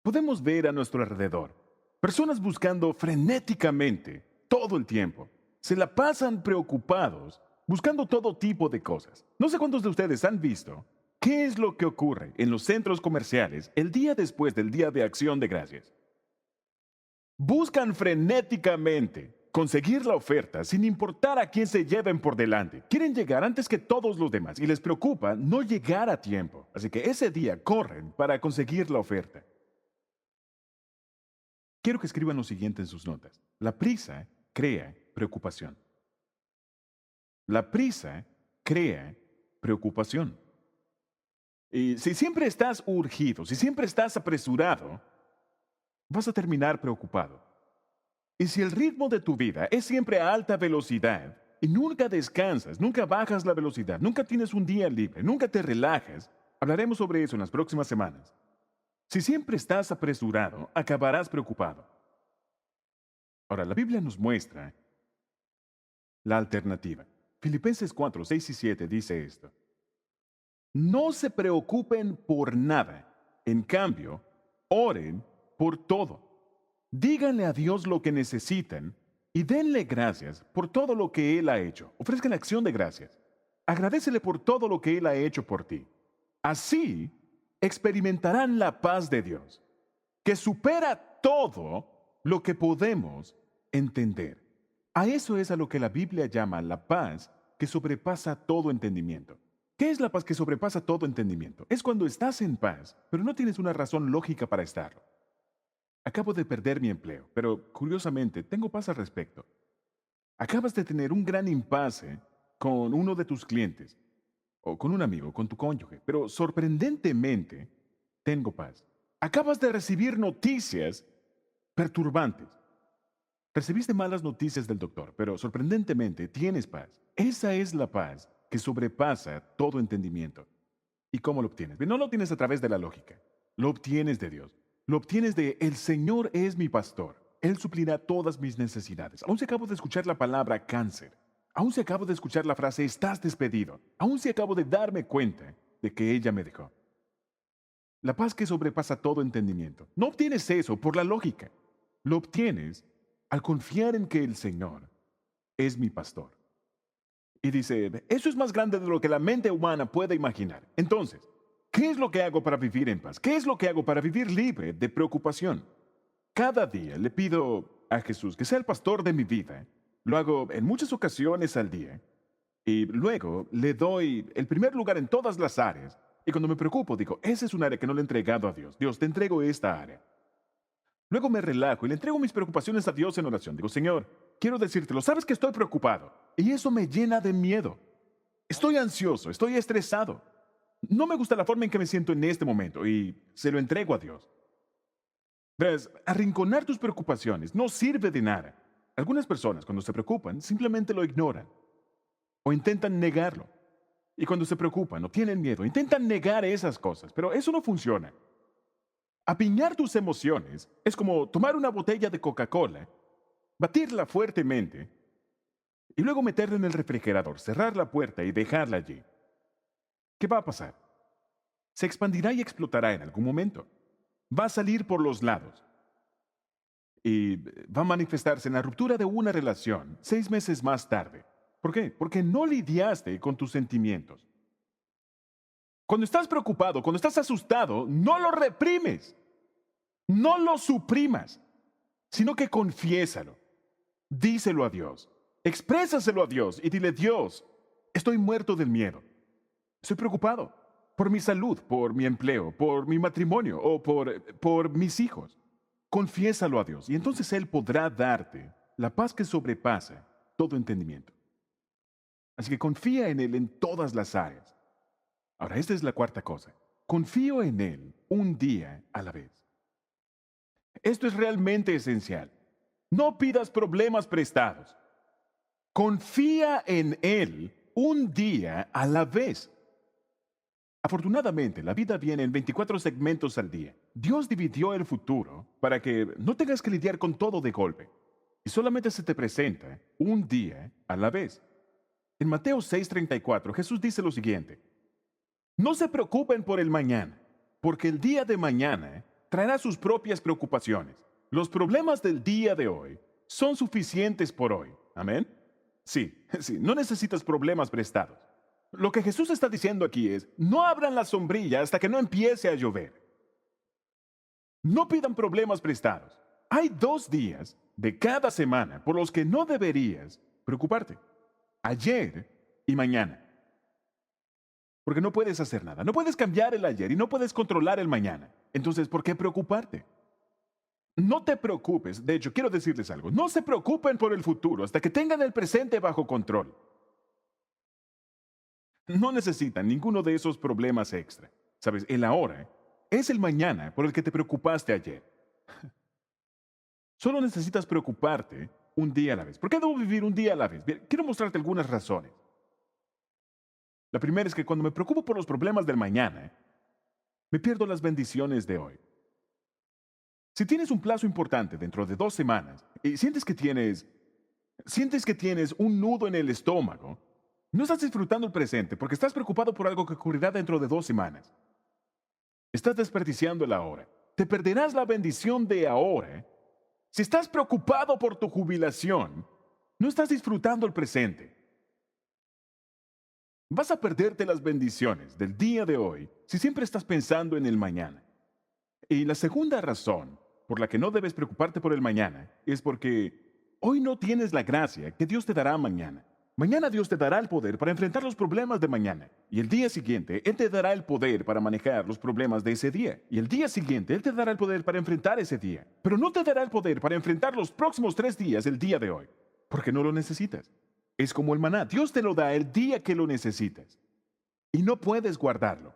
Podemos ver a nuestro alrededor personas buscando frenéticamente todo el tiempo. Se la pasan preocupados, buscando todo tipo de cosas. No sé cuántos de ustedes han visto qué es lo que ocurre en los centros comerciales el día después del Día de Acción de Gracias. Buscan frenéticamente conseguir la oferta sin importar a quién se lleven por delante. Quieren llegar antes que todos los demás y les preocupa no llegar a tiempo. Así que ese día corren para conseguir la oferta. Quiero que escriban lo siguiente en sus notas. La prisa crea preocupación. La prisa crea preocupación. Y si siempre estás urgido, si siempre estás apresurado, vas a terminar preocupado. Y si el ritmo de tu vida es siempre a alta velocidad y nunca descansas, nunca bajas la velocidad, nunca tienes un día libre, nunca te relajas, hablaremos sobre eso en las próximas semanas. Si siempre estás apresurado, acabarás preocupado. Ahora, la Biblia nos muestra la alternativa. Filipenses 4, 6 y 7 dice esto. No se preocupen por nada. En cambio, oren por todo. Díganle a Dios lo que necesitan y denle gracias por todo lo que Él ha hecho. Ofrezcan acción de gracias. Agradécele por todo lo que Él ha hecho por ti. Así experimentarán la paz de Dios, que supera todo lo que podemos entender. A eso es a lo que la Biblia llama la paz que sobrepasa todo entendimiento. ¿Qué es la paz que sobrepasa todo entendimiento? Es cuando estás en paz, pero no tienes una razón lógica para estarlo. Acabo de perder mi empleo, pero curiosamente tengo paz al respecto. Acabas de tener un gran impasse con uno de tus clientes, o con un amigo, con tu cónyuge, pero sorprendentemente tengo paz. Acabas de recibir noticias perturbantes. Recibiste malas noticias del doctor, pero sorprendentemente tienes paz. Esa es la paz que sobrepasa todo entendimiento. ¿Y cómo lo obtienes? No lo obtienes a través de la lógica, lo obtienes de Dios. Lo obtienes de el Señor es mi pastor. Él suplirá todas mis necesidades. Aún si acabo de escuchar la palabra cáncer, aún si acabo de escuchar la frase estás despedido, aún si acabo de darme cuenta de que ella me dejó. La paz que sobrepasa todo entendimiento. No obtienes eso por la lógica. Lo obtienes al confiar en que el Señor es mi pastor. Y dice, eso es más grande de lo que la mente humana puede imaginar. Entonces, ¿qué es lo que hago para vivir en paz? ¿Qué es lo que hago para vivir libre de preocupación? Cada día le pido a Jesús que sea el pastor de mi vida. Lo hago en muchas ocasiones al día. Y luego le doy el primer lugar en todas las áreas. Y cuando me preocupo, digo, esa es un área que no le he entregado a Dios. Dios, te entrego esta área. Luego me relajo y le entrego mis preocupaciones a Dios en oración. Digo, Señor, quiero decírtelo, sabes que estoy preocupado. Y eso me llena de miedo. Estoy ansioso, estoy estresado. No me gusta la forma en que me siento en este momento y se lo entrego a Dios. Verás, arrinconar tus preocupaciones no sirve de nada. Algunas personas, cuando se preocupan, simplemente lo ignoran o intentan negarlo. Y cuando se preocupan o tienen miedo, intentan negar esas cosas, pero eso no funciona. Apiñar tus emociones es como tomar una botella de Coca-Cola, batirla fuertemente y luego meterla en el refrigerador, cerrar la puerta y dejarla allí. ¿Qué va a pasar? Se expandirá y explotará en algún momento. Va a salir por los lados y va a manifestarse en la ruptura de una relación 6 meses más tarde. ¿Por qué? Porque no lidiaste con tus sentimientos. Cuando estás preocupado, cuando estás asustado, no lo reprimes, no lo suprimas, sino que confiésalo. Díselo a Dios, exprésaselo a Dios y dile: Dios, estoy muerto del miedo. Estoy preocupado por mi salud, por mi empleo, por mi matrimonio o por mis hijos. Confiésalo a Dios y entonces Él podrá darte la paz que sobrepasa todo entendimiento. Así que confía en Él en todas las áreas. Ahora, esta es la cuarta cosa. Confío en Él un día a la vez. Esto es realmente esencial. No pidas problemas prestados. Confía en Él un día a la vez. Afortunadamente, la vida viene en 24 segmentos al día. Dios dividió el futuro para que no tengas que lidiar con todo de golpe. Y solamente se te presenta un día a la vez. En Mateo 6:34, Jesús dice lo siguiente: no se preocupen por el mañana, porque el día de mañana traerá sus propias preocupaciones. Los problemas del día de hoy son suficientes por hoy. ¿Amén? Sí, sí, no necesitas problemas prestados. Lo que Jesús está diciendo aquí es: no abran la sombrilla hasta que no empiece a llover. No pidan problemas prestados. Hay 2 días de cada semana por los que no deberías preocuparte: ayer y mañana. Porque no puedes hacer nada. No puedes cambiar el ayer y no puedes controlar el mañana. Entonces, ¿por qué preocuparte? No te preocupes. De hecho, quiero decirles algo. No se preocupen por el futuro hasta que tengan el presente bajo control. No necesitan ninguno de esos problemas extra. Sabes, el ahora es el mañana por el que te preocupaste ayer. Solo necesitas preocuparte un día a la vez. ¿Por qué debo vivir un día a la vez? Bien, quiero mostrarte algunas razones. La primera es que cuando me preocupo por los problemas del mañana, me pierdo las bendiciones de hoy. Si tienes un plazo importante dentro de 2 semanas y sientes que tienes un nudo en el estómago, no estás disfrutando el presente porque estás preocupado por algo que ocurrirá dentro de 2 semanas. Estás desperdiciando el ahora. Te perderás la bendición de ahora. Si estás preocupado por tu jubilación, no estás disfrutando el presente. Vas a perderte las bendiciones del día de hoy si siempre estás pensando en el mañana. Y la segunda razón por la que no debes preocuparte por el mañana es porque hoy no tienes la gracia que Dios te dará mañana. Mañana Dios te dará el poder para enfrentar los problemas de mañana. Y el día siguiente, Él te dará el poder para manejar los problemas de ese día. Y el día siguiente, Él te dará el poder para enfrentar ese día. Pero no te dará el poder para enfrentar los próximos 3 días el día de hoy, porque no lo necesitas. Es como el maná. Dios te lo da el día que lo necesitas. Y no puedes guardarlo.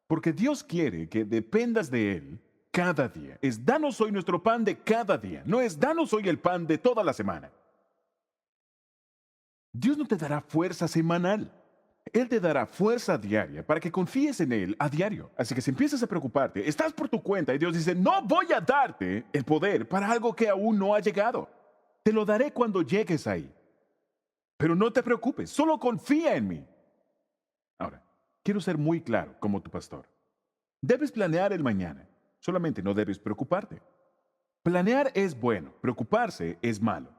Porque Dios quiere que dependas de Él cada día. Es: danos hoy nuestro pan de cada día. No es: danos hoy el pan de toda la semana. Dios no te dará fuerza semanal. Él te dará fuerza diaria para que confíes en Él a diario. Así que si empiezas a preocuparte, estás por tu cuenta y Dios dice: no voy a darte el poder para algo que aún no ha llegado. Te lo daré cuando llegues ahí. Pero no te preocupes, solo confía en mí. Ahora, quiero ser muy claro como tu pastor. Debes planear el mañana, solamente no debes preocuparte. Planear es bueno, preocuparse es malo.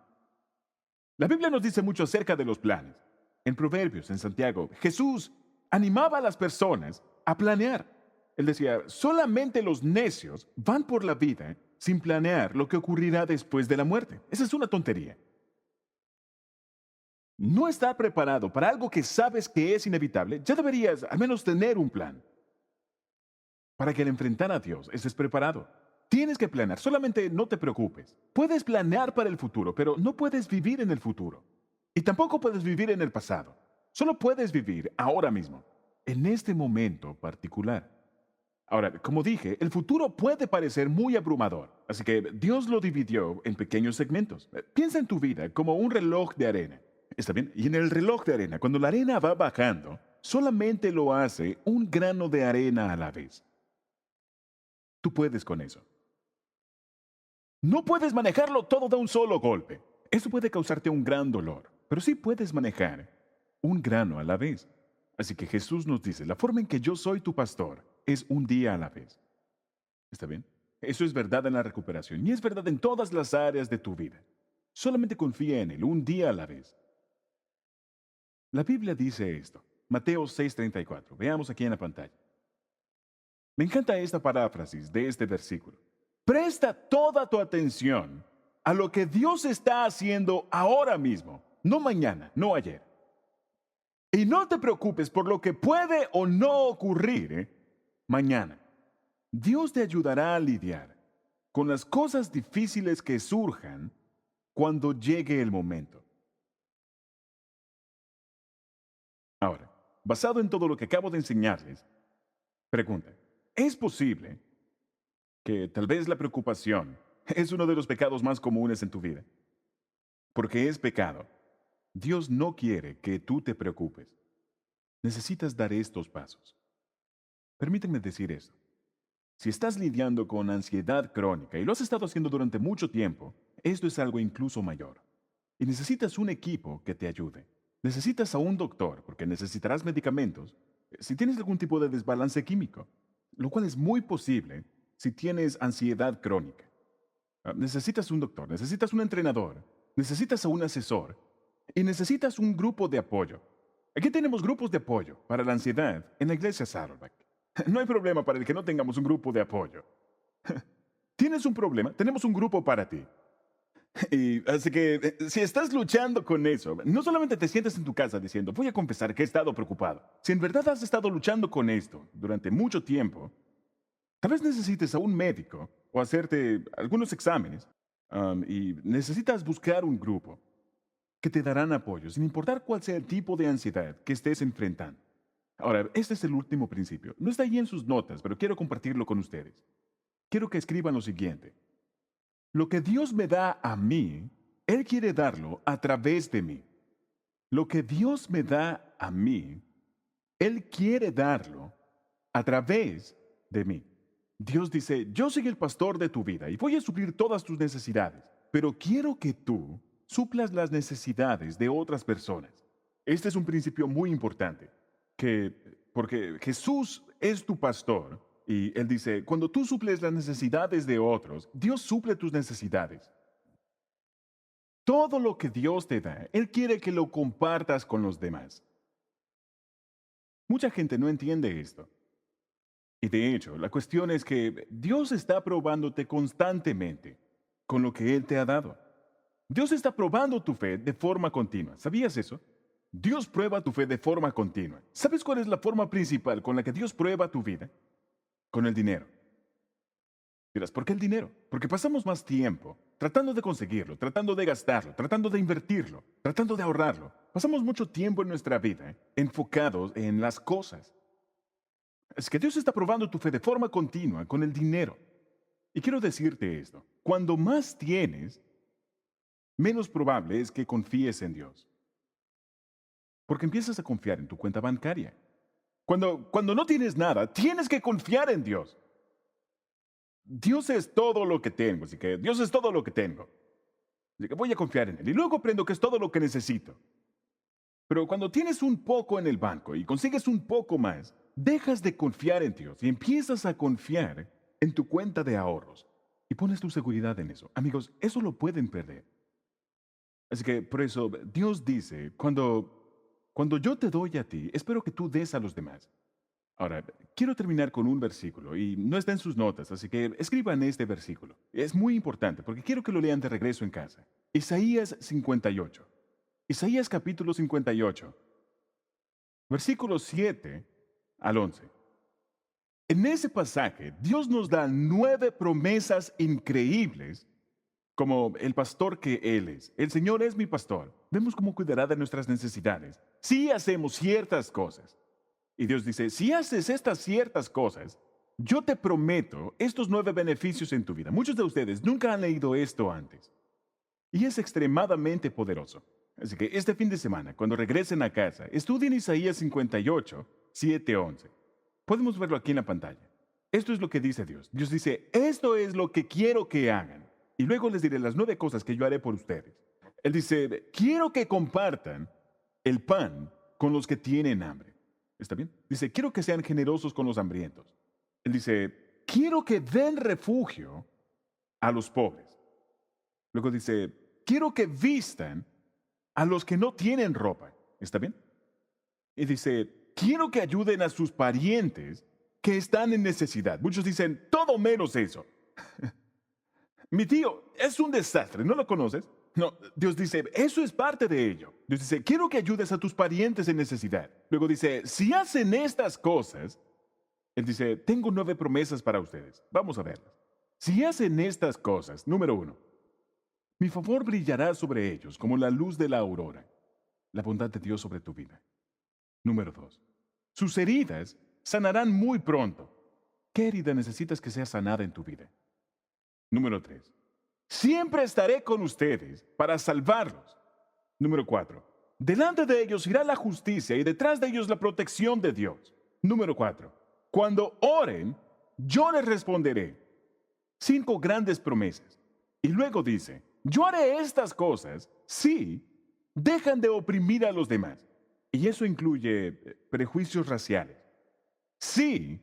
La Biblia nos dice mucho acerca de los planes. En Proverbios, en Santiago, Jesús animaba a las personas a planear. Él decía: solamente los necios van por la vida sin planear lo que ocurrirá después de la muerte. Esa es una tontería. No estar preparado para algo que sabes que es inevitable, ya deberías al menos tener un plan. Para que al enfrentar a Dios estés preparado. Tienes que planear, solamente no te preocupes. Puedes planear para el futuro, pero no puedes vivir en el futuro. Y tampoco puedes vivir en el pasado. Solo puedes vivir ahora mismo, en este momento particular. Ahora, como dije, el futuro puede parecer muy abrumador, así que Dios lo dividió en pequeños segmentos. Piensa en tu vida como un reloj de arena. ¿Está bien? Y en el reloj de arena, cuando la arena va bajando, solamente lo hace un grano de arena a la vez. Tú puedes con eso. No puedes manejarlo todo de un solo golpe. Eso puede causarte un gran dolor, pero sí puedes manejar un grano a la vez. Así que Jesús nos dice, la forma en que yo soy tu pastor es un día a la vez. ¿Está bien? Eso es verdad en la recuperación y es verdad en todas las áreas de tu vida. Solamente confía en Él un día a la vez. La Biblia dice esto, Mateo 6:34. Veamos aquí en la pantalla. Me encanta esta paráfrasis de este versículo. Presta toda tu atención a lo que Dios está haciendo ahora mismo, no mañana, no ayer. Y no te preocupes por lo que puede o no ocurrir mañana. Dios te ayudará a lidiar con las cosas difíciles que surjan cuando llegue el momento. Ahora, basado en todo lo que acabo de enseñarles, pregunta, ¿es posible que tal vez la preocupación es uno de los pecados más comunes en tu vida? Porque es pecado. Dios no quiere que tú te preocupes. Necesitas dar estos pasos. Permítanme decir esto. Si estás lidiando con ansiedad crónica y lo has estado haciendo durante mucho tiempo, esto es algo incluso mayor. Y necesitas un equipo que te ayude. Necesitas a un doctor porque necesitarás medicamentos si tienes algún tipo de desbalance químico, lo cual es muy posible si tienes ansiedad crónica. Necesitas un doctor, necesitas un entrenador, necesitas a un asesor y necesitas un grupo de apoyo. Aquí tenemos grupos de apoyo para la ansiedad en la iglesia Saddleback. No hay problema para el que no tengamos un grupo de apoyo. ¿Tienes un problema? Tenemos un grupo para ti. Y así que si estás luchando con eso, no solamente te sientes en tu casa diciendo, voy a confesar que he estado preocupado. Si en verdad has estado luchando con esto durante mucho tiempo, tal vez necesites a un médico o hacerte algunos exámenes y necesitas buscar un grupo que te darán apoyo, sin importar cuál sea el tipo de ansiedad que estés enfrentando. Ahora, este es el último principio. No está ahí en sus notas, pero quiero compartirlo con ustedes. Quiero que escriban lo siguiente. Lo que Dios me da a mí, Él quiere darlo a través de mí. Lo que Dios me da a mí, Él quiere darlo a través de mí. Dios dice, yo soy el pastor de tu vida y voy a suplir todas tus necesidades, pero quiero que tú suplas las necesidades de otras personas. Este es un principio muy importante, porque Jesús es tu pastor y Él dice, cuando tú suples las necesidades de otros, Dios suple tus necesidades. Todo lo que Dios te da, Él quiere que lo compartas con los demás. Mucha gente no entiende esto. Y de hecho, la cuestión es que Dios está probándote constantemente con lo que Él te ha dado. Dios está probando tu fe de forma continua. ¿Sabías eso? Dios prueba tu fe de forma continua. ¿Sabes cuál es la forma principal con la que Dios prueba tu vida? Con el dinero. Dirás, ¿por qué el dinero? Porque pasamos más tiempo tratando de conseguirlo, tratando de gastarlo, tratando de invertirlo, tratando de ahorrarlo. Pasamos mucho tiempo en nuestra vida enfocados en las cosas. Es que Dios está probando tu fe de forma continua con el dinero. Y quiero decirte esto, cuando más tienes, menos probable es que confíes en Dios. Porque empiezas a confiar en tu cuenta bancaria. Cuando no tienes nada, tienes que confiar en Dios. Dios es todo lo que tengo, así que Dios es todo lo que tengo. Así que voy a confiar en Él. Y luego aprendo que es todo lo que necesito. Pero cuando tienes un poco en el banco y consigues un poco más, dejas de confiar en Dios y empiezas a confiar en tu cuenta de ahorros. Y pones tu seguridad en eso. Amigos, eso lo pueden perder. Así que por eso Dios dice, cuando yo te doy a ti, espero que tú des a los demás. Ahora, quiero terminar con un versículo y no está en sus notas, así que escriban este versículo. Es muy importante porque quiero que lo lean de regreso en casa. Isaías 58. Isaías capítulo 58, versículos 7 al 11. En ese pasaje, Dios nos da 9 promesas increíbles como el pastor que Él es. El Señor es mi pastor. Vemos cómo cuidará de nuestras necesidades. Si hacemos ciertas cosas. Y Dios dice, si haces estas ciertas cosas, yo te prometo estos 9 beneficios en tu vida. Muchos de ustedes nunca han leído esto antes. Y es extremadamente poderoso. Así que este fin de semana, cuando regresen a casa, estudien Isaías 58, 7, 11. Podemos verlo aquí en la pantalla. Esto es lo que dice Dios. Dios dice, esto es lo que quiero que hagan. Y luego les diré las 9 cosas que yo haré por ustedes. Él dice, quiero que compartan el pan con los que tienen hambre. ¿Está bien? Dice, quiero que sean generosos con los hambrientos. Él dice, quiero que den refugio a los pobres. Luego dice, quiero que vistan a los que no tienen ropa. ¿Está bien? Y dice, quiero que ayuden a sus parientes que están en necesidad. Muchos dicen, todo menos eso. Mi tío es un desastre, ¿no lo conoces? No, Dios dice, eso es parte de ello. Dios dice, quiero que ayudes a tus parientes en necesidad. Luego dice, si hacen estas cosas, Él dice, tengo 9 promesas para ustedes. Vamos a verlas. Si hacen estas cosas, número 1, mi favor brillará sobre ellos como la luz de la aurora, la bondad de Dios sobre tu vida. Número 2, sus heridas sanarán muy pronto. ¿Qué herida necesitas que sea sanada en tu vida? Número 3, siempre estaré con ustedes para salvarlos. Número 4, delante de ellos irá la justicia y detrás de ellos la protección de Dios. Número 4, cuando oren, yo les responderé. 5 grandes promesas. Y luego dice, yo haré estas cosas si dejan de oprimir a los demás. Y eso incluye prejuicios raciales. Si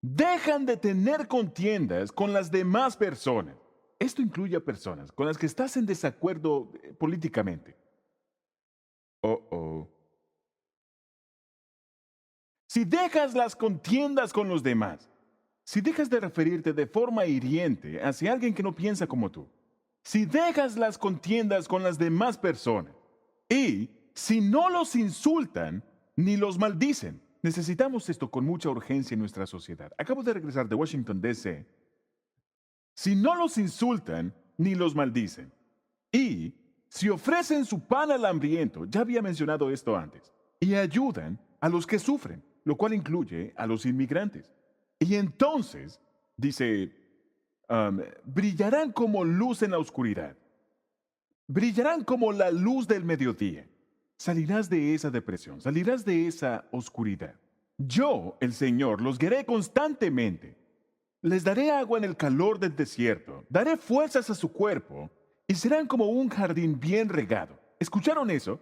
dejan de tener contiendas con las demás personas. Esto incluye a personas con las que estás en desacuerdo políticamente. Oh, oh. Si dejas las contiendas con los demás, si dejas de referirte de forma hiriente hacia alguien que no piensa como tú, si dejas las contiendas con las demás personas y si no los insultan ni los maldicen, necesitamos esto con mucha urgencia en nuestra sociedad. Acabo de regresar de Washington, D.C. Si no los insultan ni los maldicen y si ofrecen su pan al hambriento, ya había mencionado esto antes, y ayudan a los que sufren, lo cual incluye a los inmigrantes. Y entonces, dice, brillarán como luz en la oscuridad. Brillarán como la luz del mediodía. Salirás de esa depresión, salirás de esa oscuridad. Yo, el Señor, los guiaré constantemente. Les daré agua en el calor del desierto, daré fuerzas a su cuerpo y serán como un jardín bien regado. ¿Escucharon eso?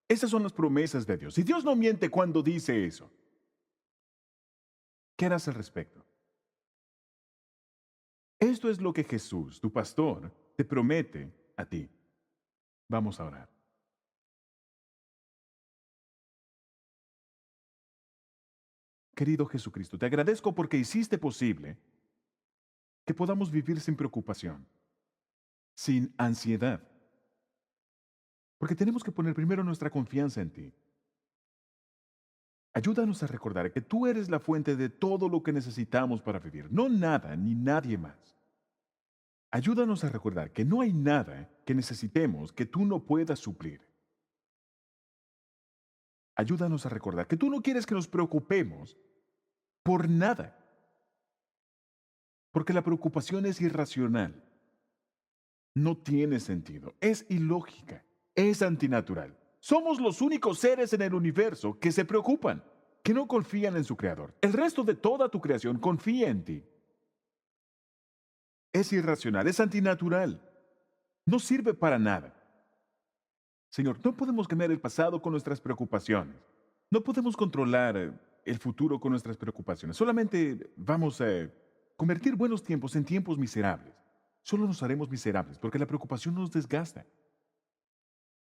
Esas son las promesas de Dios. Y Dios no miente cuando dice eso. ¿Qué harás al respecto? Esto es lo que Jesús, tu pastor, te promete a ti. Vamos a orar. Querido Jesucristo, te agradezco porque hiciste posible que podamos vivir sin preocupación, sin ansiedad, porque tenemos que poner primero nuestra confianza en ti. Ayúdanos a recordar que tú eres la fuente de todo lo que necesitamos para vivir, no nada ni nadie más. Ayúdanos a recordar que no hay nada que necesitemos que tú no puedas suplir. Ayúdanos a recordar que tú no quieres que nos preocupemos por nada, porque la preocupación es irracional, no tiene sentido, es ilógica, es antinatural. Somos los únicos seres en el universo que se preocupan, que no confían en su creador. El resto de toda tu creación confía en ti. Es irracional, es antinatural, no sirve para nada. Señor, no podemos cambiar el pasado con nuestras preocupaciones. No podemos controlar el futuro con nuestras preocupaciones. Solamente vamos a convertir buenos tiempos en tiempos miserables. Solo nos haremos miserables porque la preocupación nos desgasta.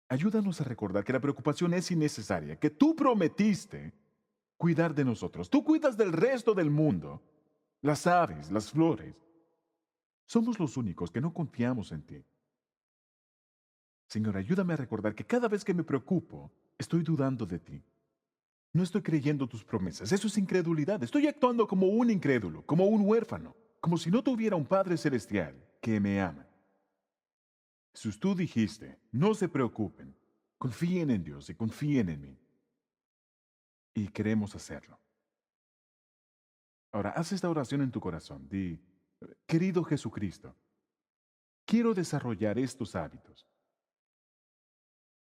Ayúdanos a recordar que la preocupación es innecesaria, que tú prometiste cuidar de nosotros. Tú cuidas del resto del mundo, las aves, las flores. Somos los únicos que no confiamos en ti. Señor, ayúdame a recordar que cada vez que me preocupo, estoy dudando de ti. No estoy creyendo tus promesas. Eso es incredulidad. Estoy actuando como un incrédulo, como un huérfano, como si no tuviera un Padre Celestial que me ama. Jesús, tú dijiste, no se preocupen, confíen en Dios y confíen en mí. Y queremos hacerlo. Ahora, haz esta oración en tu corazón. Di, querido Jesucristo, quiero desarrollar estos hábitos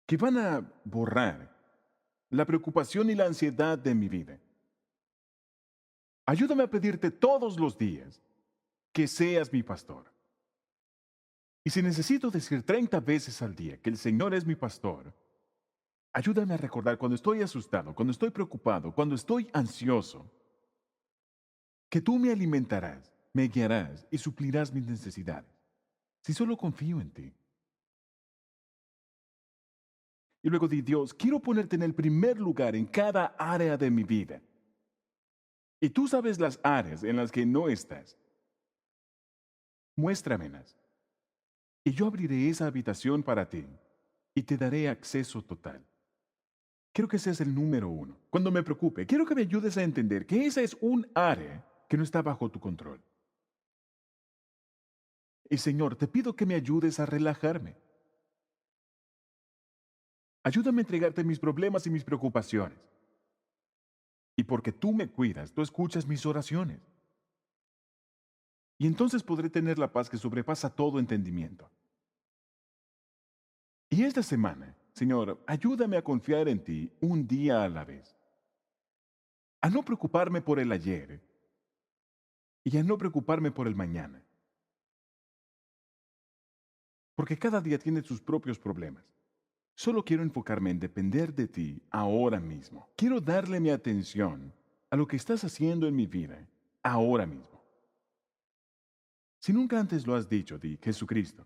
que van a borrar la preocupación y la ansiedad de mi vida. Ayúdame a pedirte todos los días que seas mi pastor. Y si necesito decir 30 veces al día que el Señor es mi pastor, ayúdame a recordar cuando estoy asustado, cuando estoy preocupado, cuando estoy ansioso, que tú me alimentarás, me guiarás y suplirás mis necesidades, si solo confío en ti. Y luego di, Dios, quiero ponerte en el primer lugar en cada área de mi vida. Y tú sabes las áreas en las que no estás. Muéstramelas. Y yo abriré esa habitación para ti y te daré acceso total. Quiero que seas el número uno. Cuando me preocupe, quiero que me ayudes a entender que esa es un área que no está bajo tu control. Y Señor, te pido que me ayudes a relajarme. Ayúdame a entregarte mis problemas y mis preocupaciones. Y porque tú me cuidas, tú escuchas mis oraciones. Y entonces podré tener la paz que sobrepasa todo entendimiento. Y esta semana, Señor, ayúdame a confiar en ti un día a la vez. A no preocuparme por el ayer y a no preocuparme por el mañana. Porque cada día tiene sus propios problemas. Solo quiero enfocarme en depender de ti ahora mismo. Quiero darle mi atención a lo que estás haciendo en mi vida ahora mismo. Si nunca antes lo has dicho, di, Jesucristo,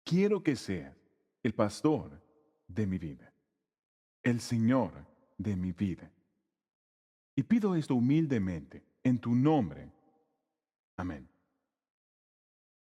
quiero que seas el pastor de mi vida, el Señor de mi vida. Y pido esto humildemente, en tu nombre. Amén.